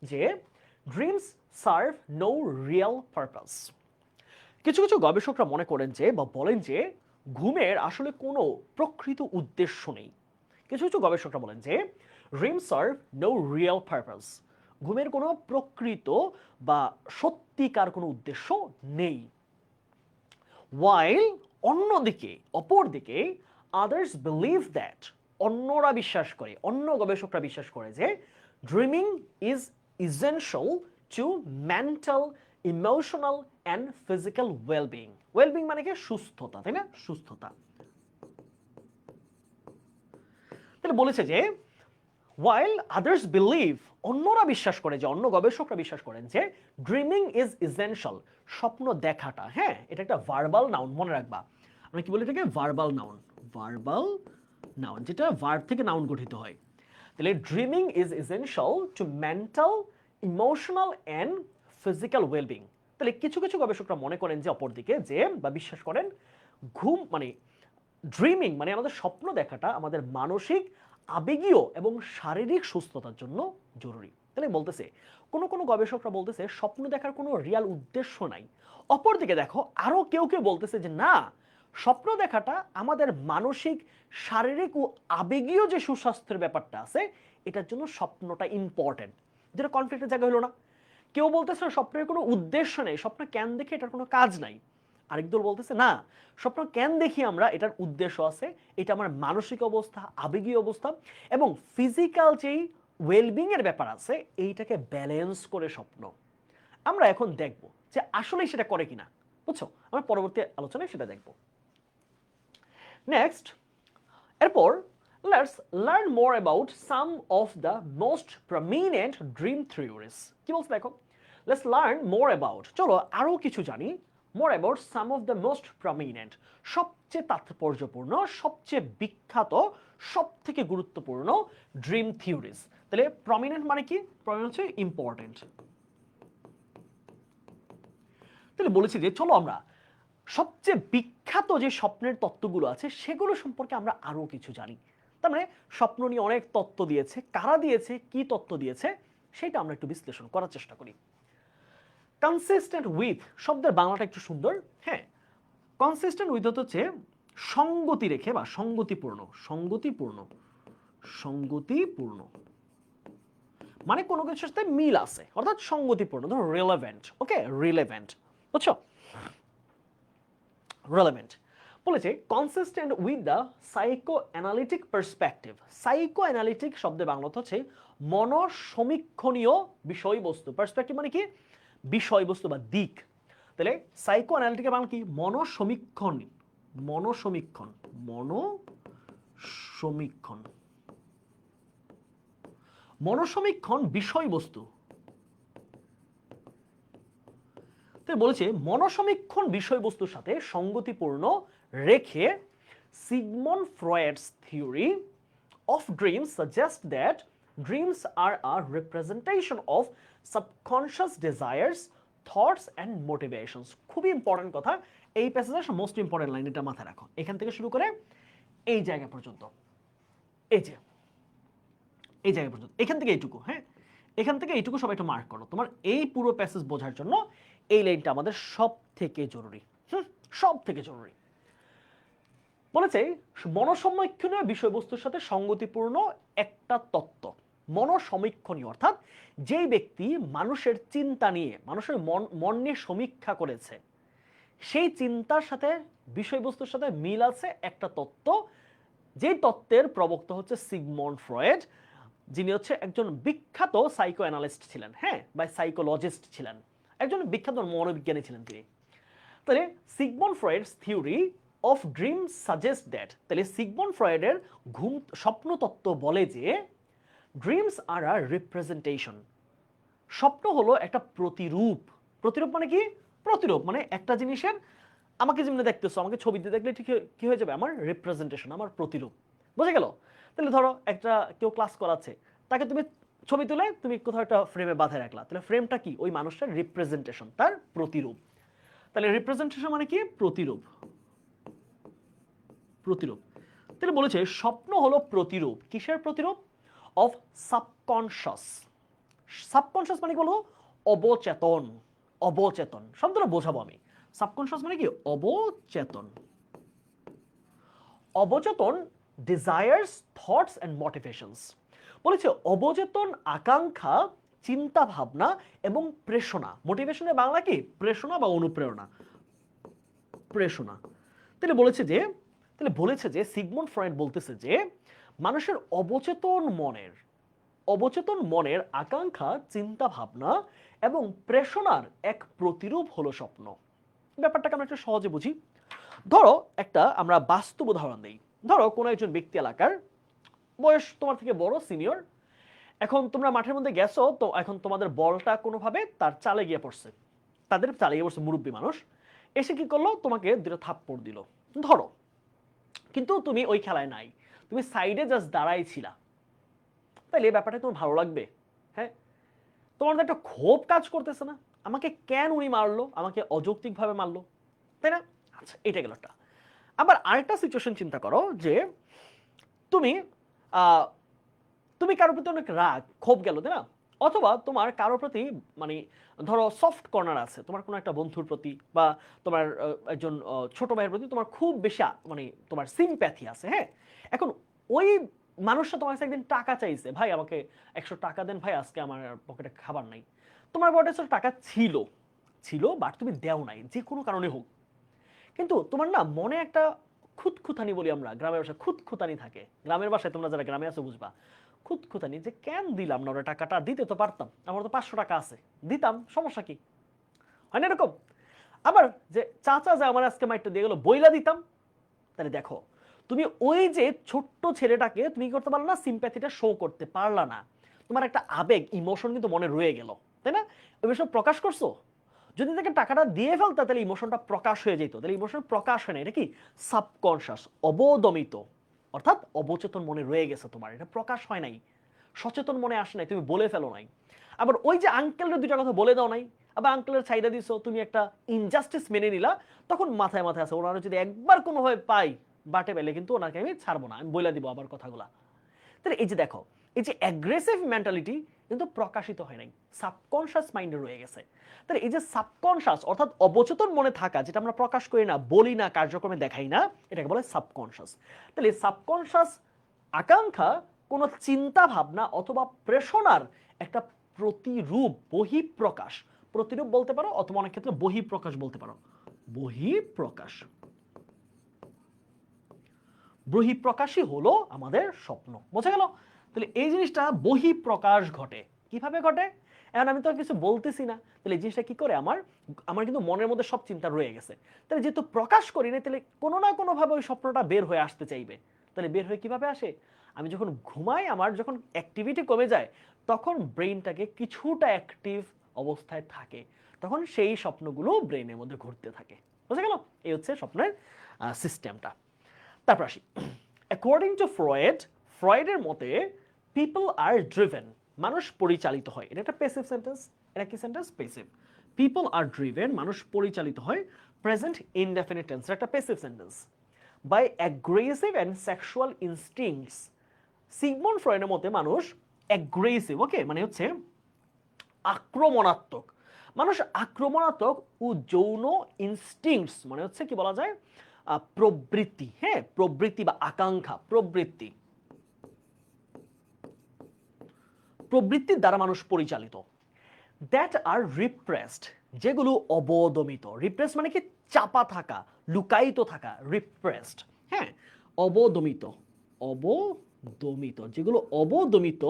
যে dreams serve no real purpose. কিছু কিছু গবেষকরা মনে করেন যে বা বলেন যে ঘুমের আসলে কোনো প্রকৃত উদ্দেশ্য নেই। কিছু কিছু গবেষকরা বলেন যে dream serve no real purpose, ঘুমের কোনো প্রকৃত বা সত্যিকার কোনো উদ্দেশ্য নেই। ওয়াইল অপরদিকে আদার্স বিলিভ দ্যাট, অন্য গবেষকরা বিশ্বাস করে যে dreaming is essential to mental, emotional and physical wellbeing মানে কি সুস্থতা, তাই না, সুস্থতা। তাহলে বলেছে যে while others believe, অন্য গবেষকরা বিশ্বাস করেন যে ড্রিমিং ইজ ইসেনশিয়াল, স্বপ্ন দেখাটা, হ্যাঁ এটা একটা ভার্বাল নাউন, মনে রাখবা আমরা কি বলি এটাকে, ভার্বাল নাউন যেটা ভার্ব থেকে নাউন গঠিত হয়। তাহলে dreaming is essential to mental, emotional and physical wellbeing. তাহলে কিছু কিছু গবেষকরা মনে করেন যে অপরদিকে যে বা বিশ্বাস করেন ঘুম মানে ড্রিমিং মানে আমাদের স্বপ্ন দেখাটা আমাদের মানসিক, আবেগীয় এবং শারীরিক সুস্থতার জন্য জরুরি। তাহলে বলতেছে কোনো গবেষকরা বলতেছে স্বপ্ন দেখার কোনো রিয়াল উদ্দেশ্য নাই। অপরদিকে দেখো আরো কেউ বলতেছে যে না, স্বপ্ন দেখাটা আমাদের মানসিক, শারীরিক ও আবেগীয় যে সুস্বাস্থ্যের ব্যাপারটা আছে এটার জন্য স্বপ্নটা ইম্পর্টেন্ট, যেটা কনফ্লিক্টের জায়গা হলো না। কেউ বলতেছে স্বপ্নের কোনো উদ্দেশ্য নেই, স্বপ্ন কেন দেখে এটার কোনো কাজ নাই। আরেক দল বলতেছে না, স্বপ্ন কেন দেখি আমরা, এটার উদ্দেশ্য আছে, এটা আমার মানসিক অবস্থা, আবেগীয় অবস্থা এবং ফিজিক্যাল যেই ওয়েলবিং এর ব্যাপার আছে এইটাকে ব্যালেন্স করে স্বপ্ন। আমরা এখন দেখব যে আসলেই সেটা করে কিনা, বুঝছো, আমরা পরবর্তী আলোচনায় সেটা দেখব। নেক্সট, এরপর let's learn more about some of the most prominent dream theories. কি বলছে দেখো, লেটস লার্ন মোর অ্যাবাউট, চলো আরো কিছু জানি, more about some of the most prominent, সবচেয়ে তাৎপর্যপূর্ণ, সবচেয়ে বিখ্যাত, সবথেকে গুরুত্বপূর্ণ ড্রিম থিওরিজ। তাহলে প্রমিনেন্ট মানে কি, প্রমিনেন্ট হচ্ছে ইম্পর্টেন্ট। তাহলে বলেছি যে চলো আমরা সবচেয়ে বিখ্যাত যে স্বপ্নের তত্ত্বগুলো আছে সেগুলো সম্পর্কে আমরা আরো কিছু জানি। তার মানে স্বপ্ন নিয়ে অনেক তত্ত্ব দিয়েছে, কারা দিয়েছে, কি তত্ত্ব দিয়েছে সেটা আমরা একটু বিশ্লেষণ করার চেষ্টা করি। কনসিস্টেন্ট উইথ শব্দের বাংলাটা একটু সুন্দর, হ্যাঁ, কনসিস্টেন্ট উইথ হচ্ছে সঙ্গতি রেখে বা সঙ্গতিপূর্ণ মানে কোনো কিছুর সাথে মিল আছে, অর্থাৎ সঙ্গতিপূর্ণ, ধরো রিলেভেন্ট, ওকে, রিলেভেন্ট, বুঝছো, রিলেভেন্ট। বলেছে consistent with the psycho analytic perspective. Psycho analytic শব্দের বাংলা হচ্ছে মনসমীক্ষণীয় বিষয়বস্তু, পার্সপেক্টিভ মানে কি বিষয়বস্তু বা দিক। তাহলে সাইকো অ্যানালিটিকের বাংলা কি, মনসমীক্ষণ বিষয়বস্তু। তাই বলেছে মনসমীক্ষণ বিষয়বস্তুর সাথে সঙ্গতিপূর্ণ রেখে Sigmund Freud's theory of dreams suggest that dreams are a representation of subconscious desires, thoughts and motivations. খুবই ইম্পর্টেন্ট কথা, এই প্যাসেজের মোস্ট ইম্পর্টেন্ট লাইন, এটা মাথায় রাখো, এখান থেকে শুরু করে এই জায়গা পর্যন্ত, এই জায়গা পর্যন্ত, এখান থেকে এইটুকু, হ্যাঁ, এখান থেকে এইটুকু সবাই একটু মার্ক করো, তোমার এই পুরো প্যাসেজ বোঝার জন্য এই লাইনটা আমাদের সব থেকে জরুরি, সব থেকে জরুরি। বলেছে মনসমীক্ষণীয় বিষয়বস্তুর সাথে সঙ্গতিপূর্ণ একটা তত্ত্ব, মনসমীক্ষণীয় অর্থাৎ যেই ব্যক্তি মানুষের চিন্তা নিয়ে, মানুষের মন নিয়ে সমীক্ষা করেছে, সেই চিন্তার সাথে বিষয়বস্তুর সাথে মিল আছে একটা তত্ত্ব, যেই তত্ত্বের প্রবক্তা হচ্ছে সিগমন্ড ফ্রয়েড, যিনি হচ্ছে একজন বিখ্যাত সাইকো অ্যানালিস্ট ছিলেন, হ্যাঁ, বা সাইকোলজিস্ট ছিলেন, একজন বিখ্যাত মনোবিজ্ঞানী ছিলেন তিনি। তাহলে Sigmund Freud's theory of dream suggest that, তাহলে সিগমন্ড ফ্রয়েডের স্বপ্ন তত্ত্ব বলে যে ড্রিমস আর আ রিপ্রেজেন্টেশন, স্বপ্ন হলো একটা প্রতিরূপ। প্রতিরূপ মানে কি, প্রতিরূপ মানে একটা জিনিসের আমাকে যেমনি দেখতেছো, আমাকে ছবিতে দেখলে ঠিক কি হয়ে যাবে, আমার রিপ্রেজেন্টেশন, আমার প্রতিরূপ। বুঝে গেল? তাহলে ধরো একটা কেউ ক্লাস করাচ্ছে, তাকে তুমি ছবি তুলে তুমি কোথাও একটা ফ্রেমে বাঁধে রাখলা, তাহলে ফ্রেমটা কি, ওই মানুষটার রিপ্রেজেন্টেশন, তার প্রতিরূপ। তাহলে রিপ্রেজেন্টেশন মানে কি, প্রতিরূপ। প্রতিরূপ। তাহলে বলেছে স্বপ্ন হলো প্রতিরূপ। কিসের প্রতিরূপ? Of subconscious. সাবকনশাস মানে কি বলবো, অবচেতন। অবচেতন শব্দটা বোঝাবো আমি। সাবকনশাস মানে কি, অবচেতন। অবচেতন ডিজায়ার্স, থটস এন্ড মোটিভেশনস। বলেছে অবচেতন আকাঙ্ক্ষা, চিন্তা ভাবনা এবং প্রেরণা। মোটিভেশনের বাংলা কি, প্রেরণা বা অনুপ্রেরণা। প্রেরণা। তাহলে বলেছে যে সিগমুন্ড ফ্রয়েড বলতেছে যে মানুষের অবচেতন মনের আকাঙ্ক্ষা, চিন্তা ভাবনা এবং প্রেরণার এক প্রতিরূপ হলো স্বপ্ন। ব্যাপারটাকে আমরা একটু সহজে বুঝি। ধরো একটা আমরা বাস্তব উদাহরণ দিই। ধরো কোনো একজন ব্যক্তি এলাকার, বয়স তোমার থেকে বড়, সিনিয়র। এখন তোমরা মাঠের মধ্যে গেছো, তো এখন তোমাদের বলটা কোনোভাবে তার চালে গিয়ে পড়ছে, তাদের চালে গিয়ে পড়ছে, মুরব্বী মানুষ এসে কি করলো, তোমাকে দুটো থাপ্পড় দিল ধরো। কিন্তু তুমি ওই খেলায় নাই, তুমি সাইডে জাস্ট দাঁড়াই ছিলা। তাহলে এই ব্যাপারটা তোমার ভালো লাগবে? হ্যাঁ, তোমার তো একটা ক্ষোভ কাজ করতেছে না, আমাকে কেন উনি মারলো, আমাকে অযৌক্তিকভাবে মারলো, তাই না? আচ্ছা, এটা গেল একটা। আবার আরেকটা সিচুয়েশন চিন্তা করো যে তুমি তুমি কারোর প্রতি অনেক রাগ, ক্ষোভ গেল, তাই না? অথবা তোমার কারোর প্রতি মানে ধরো সফট কর্নার আছে তোমার কোনো একটা বন্ধুর প্রতি, বা তোমার একজন ছোট ভাইয়ের প্রতি তোমার খুব বেশি মানে তোমার সিম্প্যাথি আছে। হ্যাঁ, এখন ওই মানুষটা তোমার কাছে একদিন টাকা চাইছে, ভাই আমাকে 100 টাকা দেন ভাই, আজকে আমার পকেটে খাবার নাই। তোমার পকেটে টাকা ছিল ছিল বাট তুমি দেও নাই, যে কোনো কারণে হোক। কিন্তু তোমার না মনে একটা খুঁতখুঁতানি, বলি আমরা গ্রামের ভাষায় খুঁতখুঁতানি থাকে। গ্রামের ভাষায় তোমরা যারা গ্রামে আছো বুঝবা, খুঁতখুঁতানি, যে কেন দিলাম না ওরা টাকাটা, দিতে তো পারতাম, আমার তো 500 টাকা আছে, দিতাম, সমস্যা কি, হয় না এরকম? আবার যে চাচা যে আমার আজকে মাইটটা দিয়ে গেল, বইলা দিতাম। তাহলে দেখো, তুমি ওই যে ছোট্ট ছেলেটাকে তুমি কি করতে পারলা না, সিম্প্যাথিটা শো করতে পারলা না। তোমার একটা আবেগ, ইমোশন কিন্তু মনে রয়ে গেল, তাই না? ওই বিষয় প্রকাশ করছো। যদি তাকে টাকাটা দিয়ে ফেলতা তাহলে ইমোশনটা প্রকাশ হয়ে যেত, তাহলে ইমোশন প্রকাশ হয় না, এটা কি সাবকনশাস, অবদমিত, অর্থাৎ অবচেতন মনে রয়ে গেছে তোমার, এটা প্রকাশ হয় নাই, সচেতন মনে আসে নাই, তুমি বলে ফেলো নাই। আবার ওই যে আঙ্কেলের দুইটা কথা বলে দাও নাই, আবার আঙ্কেলের চাহিদা দিছো, তুমি একটা ইনজাস্টিস মেনে নিলা, তখন মাথায় মাথায় আছে ওনারা যদি একবার কোনোভাবে পাই, বাটে পেলে কিন্তু ওনাকে আমি ছাড়বো না, আমি বলে দিব আবার কথাগুলা। তাহলে এই যে দেখো, এই যে অ্যাগ্রেসিভ মেন্টালিটি কিন্তু প্রকাশিত হয় নাই, সাবকনশাস মাইন্ডে রয়ে গেছে। তাহলে এই যে সাবকনশাস অর্থাৎ অবচেতন মনে থাকা, যেটা আমরা প্রকাশ করি না, বলি না, কার্যক্রমে দেখাই না, এটাকে বলে সাবকনশাস। তাহলে সাবকনশাস আকাঙ্ক্ষা কোন চিন্তা ভাবনা অথবা প্রেরণার একটা প্রতিরূপ, বহিঃপ্রকাশ। প্রতিরূপ বলতে পারো অথবা অনেক ক্ষেত্রে বহিঃপ্রকাশ বলতে পারো। বহিঃপ্রকাশ, বহিঃপ্রকাশই হলো আমাদের স্বপ্ন। বোঝা গেল? তাহলে এই জিনিসটা বহিঃপ্রকাশ ঘটে। কিভাবে ঘটে? এখন আমি তো কিছু বলতেছি না, তাহলে এই জিনিসটা কি করে, আমার আমার কিন্তু মনের মধ্যে সব চিন্তা রয়ে গেছে। তাহলে যেহেতু প্রকাশ করি না, তাহলে কোনো না কোনো ভাবে ওই স্বপ্নটা বের হয়ে আসতে চাইবে। তাহলে বের হয়ে কিভাবে আসে? আমি যখন ঘুমাই, আমার যখন অ্যাক্টিভিটি কমে যায়, তখন ব্রেইনটাকে কিছুটা অ্যাক্টিভ অবস্থায় থাকে, তখন সেই স্বপ্নগুলো ব্রেইনের মধ্যে ঘুরতে থাকে। বুঝা গেল? এই হচ্ছে স্বপ্নের সিস্টেমটা। তারপর আসি, অ্যাকর্ডিং টু ফ্রয়েড, ফ্রয়েডের মতে পিপল আর ড্রিভেন, মানুষ পরিচালিত হয়। এটা একটা প্যাসিভ সেন্টেন্স। এটা কি sentence? Passive. People are driven, মানুষ পরিচালিত হয়, প্রেজেন্ট ইনডেফিনিট টেন্স, একটা passive sentence, by aggressive and sexual instincts. Sigmund ফ্রয়েডের মতে মানুষ অ্যাগ্রেসিভ, ওকে, মানে হচ্ছে আক্রমণাত্মক, মানুষ আক্রমণাত্মক ও যৌন, ইনস্টিংক্টস মানে হচ্ছে কি বলা যায়, প্রবৃত্তি। হ্যাঁ, প্রবৃত্তি বা আকাঙ্ক্ষা, প্রবৃত্তি, প্রবৃত্তির দ্বারা মানুষ পরিচালিত। দ্যাট আর রিপ্রেসড, যেগুলো অবদমিত। রিপ্রেস মানে কি, চাপা থাকা, লুকায়িত থাকা, রিপ্রেসড। হ্যাঁ, অবদমিত, অবদমিত, যেগুলো অবদমিত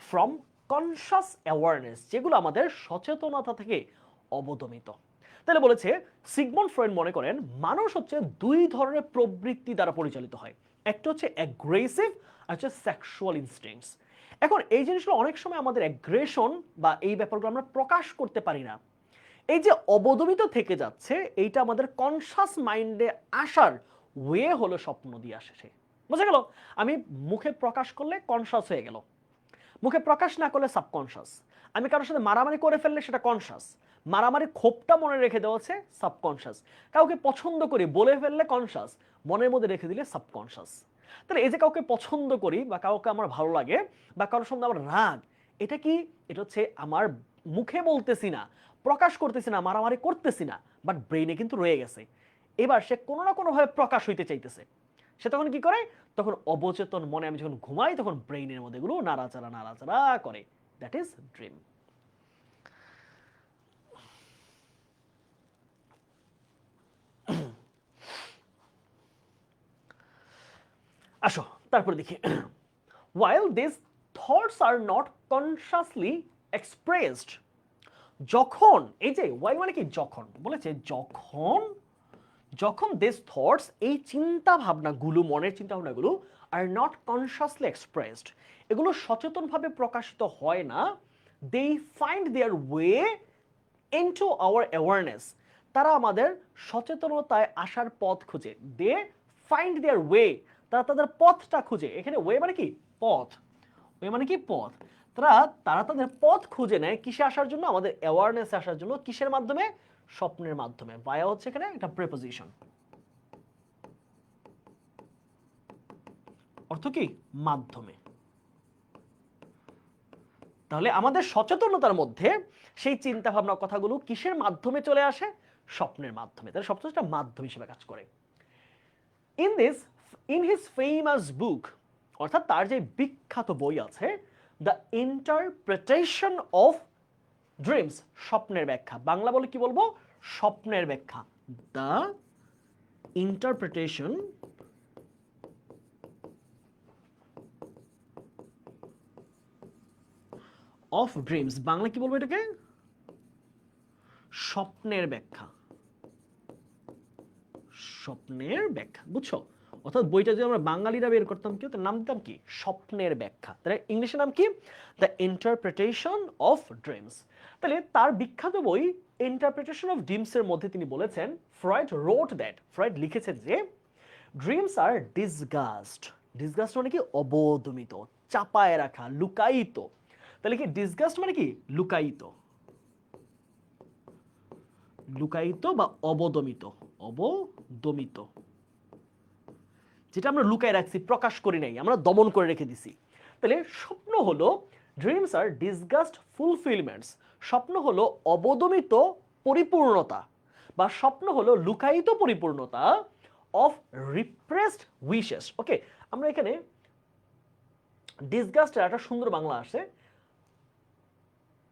ফ্রম কনশাস অ্যাওয়ারনেস, যেগুলো আমাদের সচেতনতা থেকে অবদমিত। তাহলে বলেছে সিগমন্ড ফ্রয়েড মনে করেন মানুষ হচ্ছে দুই ধরনের প্রবৃত্তি দ্বারা পরিচালিত হয়, একটা হচ্ছে অ্যাগ্রেসিভ আর হচ্ছে সেক্সুয়াল ইনস্টিংক্টস। এখন এই জিনিসগুলো অনেক সময় আমাদের অ্যাগ্রেশন বা এই ব্যাপারগুলো আমরা প্রকাশ করতে পারি না, এই যে অবদমিত থেকে যাচ্ছে, এইটা আমাদের কনসাস মাইন্ডে আসার ওয়ে হলো স্বপ্ন দিয়ে আসে সে। বোঝা গেল? আমি মুখে প্রকাশ করলে কনসাস হয়ে গেল, মুখে প্রকাশ না করলে সাবকনশাস। আমি কারোর সাথে মারামারি করে ফেললে সেটা কনসাস, মারামারি ক্ষোভটা মনে রেখে দেওয়া হচ্ছে সাবকনশাস। কাউকে পছন্দ করি বলে ফেললে কনসাস, মনের মধ্যে রেখে দিলে সাবকনশাস। তাহলে এই যে কাউকে পছন্দ করি বা কাউকে আমার ভালো লাগে বা কারোর সঙ্গে আমার রাগ, এটা কি? এটা হচ্ছে আমার মুখে বলতেছি না, প্রকাশ করতেছি না, মারামারি করতেছি না, বাট ব্রেইনে কিন্তু রয়ে গেছে। এবার সে কোনো না কোনোভাবে প্রকাশ হইতে চাইতেছে। সে তখন কি করে? তখন অবচেতন মনে আমি যখন ঘুমাই তখন ব্রেইনের মধ্যে এগুলো নাড়াচাড়া নাড়াচাড়া করে। That is dream. আসো তারপর দেখি। while these thoughts are not consciously expressed, যখন, এই যে while মানে কি যখন, বলেছে যখন, যখন these thoughts এই চিন্তা ভাবনাগুলো, মনের চিন্তা ভাবনাগুলো are not consciously expressed, এগুলো সচেতনভাবে প্রকাশিত হয় না, they find their way into our awareness, তারা আমাদের সচেতনতায় আসার পথ খুঁজে। they find their way, তারা তাদের পথটা খুঁজে। এখানে ওয়ে মানে কি? পথ। ওয়ে মানে কি? পথ। তারা তারা তাদের পথ খুঁজে নেয় কিসে আসার জন্য? আমাদের অ্যাওয়ারনেসে আসার জন্য। কিসের মাধ্যমে? স্বপ্নের মাধ্যমে। ভায়া হচ্ছে এখানে একটা প্রিপোজিশন, অর্থ কি? মাধ্যমে। তাহলে আমাদের সচেতনতার মধ্যে সেই চিন্তা ভাবনা কথাগুলো কিসের মাধ্যমে চলে আসে? স্বপ্নের মাধ্যমে। তাহলে স্বপ্ন একটা মাধ্যম হিসেবে কাজ করে। ইন হিজ ফেমাস বুক, অর্থাৎ তার যে বিখ্যাত বই আছে, দ্য ইন্টারপ্রিটেশন অফ ড্রিমস, স্বপ্নের ব্যাখ্যা। বাংলা বলে কি বলবো? স্বপ্নের ব্যাখ্যা। The interpretation of dreams, Bangla কি বলবো এটাকে? স্বপ্নের ব্যাখ্যা। স্বপ্নের ব্যাখ্যা, বুঝছো? অর্থাৎ বইটা যদি আমরা বাঙালিরা বের করতাম, কি তার নাম দিতাম কি? স্বপ্নের ব্যাখ্যা। তাহলে ইংলিশের নাম কি? The interpretation of dreams. তাহলে তার বিখ্যাত বই ইন্টারপ্রিটেশন অফ ড্রিমস এর মধ্যে তিনি বলেছেন, ফ্রয়েড রোট দ্যাট, ফ্রয়েড লিখেছেন যে ড্রিমস আর ডিসগাস্ট। ডিসগাস্ট মানে কি? অবদমিত, চাপায় রাখা, লুকায়িত। তাহলে কি ডিসগাস্ট মানে কি? লুকায়িত, লুকায়িত বা অবদমিত। অবদমিত, যেটা আমরা লুকায় রাখছি, প্রকাশ করি নাই, আমরা দমন করে রেখে দিছি। তাহলে স্বপ্ন হলো, ড্রিমস আর ডিসগাস্ট ফুলফিলমেন্টস, স্বপ্ন হলো অবদমিত পরিপূর্ণতা, বা স্বপ্ন হলো লুকায়িত পরিপূর্ণতা অফ রিপ্রেসড উইশেস। ওকে, আমরা এখানে ডিসগাস্টের একটা সুন্দর বাংলা আসে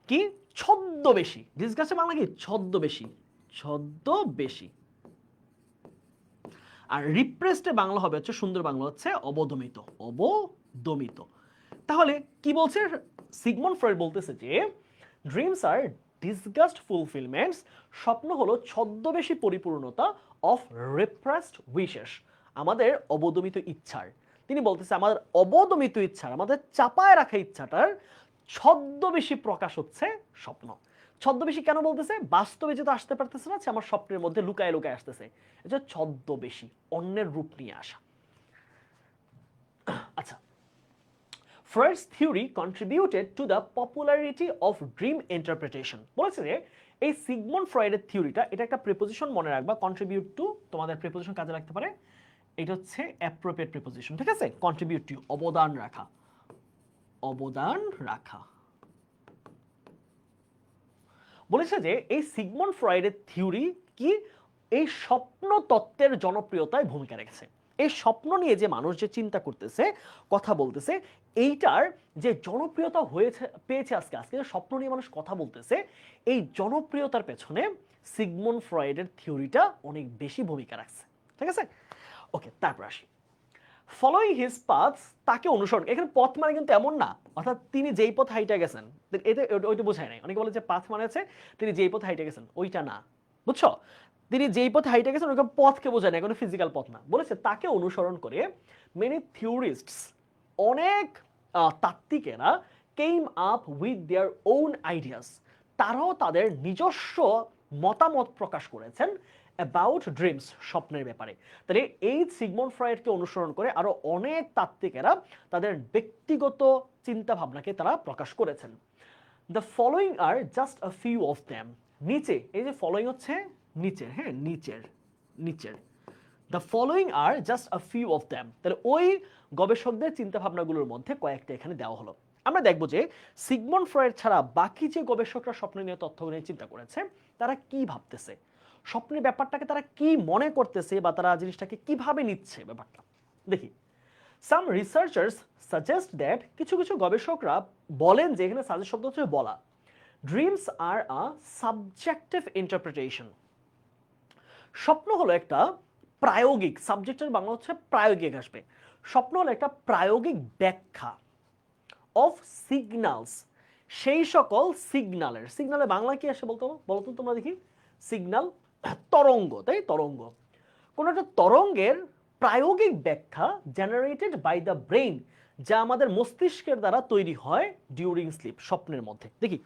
কি? ছদ্মবেশী। ডিসগাস্টের বাংলা কি? ছদ্মবেশী। ছদ্মবেশী। আর রিপ্রেসড বাংলা হবে হচ্ছে, সুন্দর বাংলা হচ্ছে অবদমিত। অবদমিত। তাহলে কি বলছে সিগমন্ড ফ্রয়েড? বলতেছে যে ড্রিমস আর ডিসগাস্ট ফুলফিলমেন্টস, স্বপ্ন হলো ছদ্মবেশী পরিপূর্ণতা অফ রিপ্রেসড উইশেস, আমাদের অবদমিত ইচ্ছার। তিনি বলতেছে আমাদের অবদমিত ইচ্ছার, আমাদের চাপায় রাখা ইচ্ছাটার ছদ্মবেশী প্রকাশ হচ্ছে স্বপ্ন। ছদ্মবেশী কেন বলতেছে? বাস্তবে যেটা আসতে পারতেছে না, আমার স্বপ্নের মধ্যে লুকায় লুকায় আসতেছে, এটা ছদ্মবেশী, অন্যের রূপ নিয়ে আসা। আচ্ছা, Freud's theory contributed to the popularity of dream interpretation. বলেছে যে এই সিগমন্ড ফ্রয়েডের থিওরিটা, এটা একটা প্রিপোজিশন মনে রাখবা, কন্ট্রিবিউট টু, তোমাদের প্রিপোজিশন কাজে লাগতে পারে। এটা হচ্ছে অ্যাপ্রোপ্রিয়েট প্রিপোজিশন, ঠিক আছে? কন্ট্রিবিউট টু, অবদান রাখা, অবদান রাখা। বলেছে যে এই সিগমন্ড ফ্রয়েডের থিওরি কি? এই স্বপ্ন তত্ত্বের জনপ্রিয়তায় ভূমিকা রেখেছে। এই স্বপ্ন নিয়ে যে মানুষ যে চিন্তা করতেছে, কথা বলতেছে, এইটার যে জনপ্রিয়তা হয়েছে, পেয়েছে আজকে, আজকে যে স্বপ্ন নিয়ে মানুষ কথা বলতেছে, এই জনপ্রিয়তার পেছনে সিগমন্ড ফ্রয়েডের থিওরিটা অনেক বেশি ভূমিকা রাখছে, ঠিক আছে? ওকে, তারপর আসি ফলোইং হিজ পাথ, তাকে অনুসরণ। এখানে পথ মানে কিন্তু এমন না, অর্থাৎ তিনি যেই পথ হাইটে গেছেন, এতে ওইটা বোঝায় নাই। অনেকে বলে যে পাথ মানে আছে তিনি যেই পথ হাইটে গেছেন, ওইটা না, বুঝছো? তিনি যেই পথে হাইটে গেছেন ওইরকম পথকে বোঝায় না, কোনো ফিজিক্যাল পথ না। বলেছে তাকে অনুসরণ করে মেনি থিওরিস্টস, অনেক তাত্ত্বিকেরা came up with their own ideas, তারাও তাদের নিজস্ব মতামত প্রকাশ করেছেন অ্যাবাউট ড্রিমস, স্বপ্নের ব্যাপারে। তাহলে এই সিগমন্ড ফ্রয়েডকে অনুসরণ করে আরো অনেক তাত্ত্বিকেরা তাদের ব্যক্তিগত চিন্তা ভাবনাকে তারা প্রকাশ করেছেন। The following R just a few of them. নিচে এই যে ফলোয়িং হচ্ছে নিচের, হ্যাঁ নিচের the following R just a few of them. তাহলে ওই গবেষকদের চিন্তা ভাবনাগুলোর মধ্যে কয়েকটা এখানে দেওয়া হলো। আমরা দেখব যে সিগমন্ড ফ্রয়েড ছাড়া বাকি যে গবেষকরা স্বপ্ন নিয়ে তথ্যগুলো নিয়ে চিন্তা করেছে তারা কি ভাবতেছে, স্বপ্নের ব্যাপারটাকে তারা কি মনে করতেছে, বা তারা জিনিসটাকে কিভাবে নিচ্ছে ব্যাপারটা দেখি। সাম রিসার্চার্স সাজেস্ট দ্যাট, কিছু কিছু গবেষকরা বলেন যে, এখানে সাজেস্ট শব্দ হচ্ছে বলা, dreams are a subjective interpretation. স্বপ্ন হলো একটা প্রায়োগিক, সাবজেক্টের বাংলা হচ্ছে প্রায়োগিক আসবে, স্বপ্ন হলো একটা প্রায়োগিক ব্যাখ্যা অফ সিগন্যালস, সেই সকল সিগন্যালের, সিগন্যালের বাংলা কি আসে বলতো তোমরা দেখি, সিগন্যাল তরঙ্গ, তাই তরঙ্গ, কোন একটা তরঙ্গের প্রায়োগিক ব্যাখ্যা জেনারেটেড বাই দ্য ব্রেইন, যা আমাদের মস্তিষ্কের দ্বারা তৈরি হয় ডিউরিং স্লিপ, স্বপ্নের মধ্যে। দেখি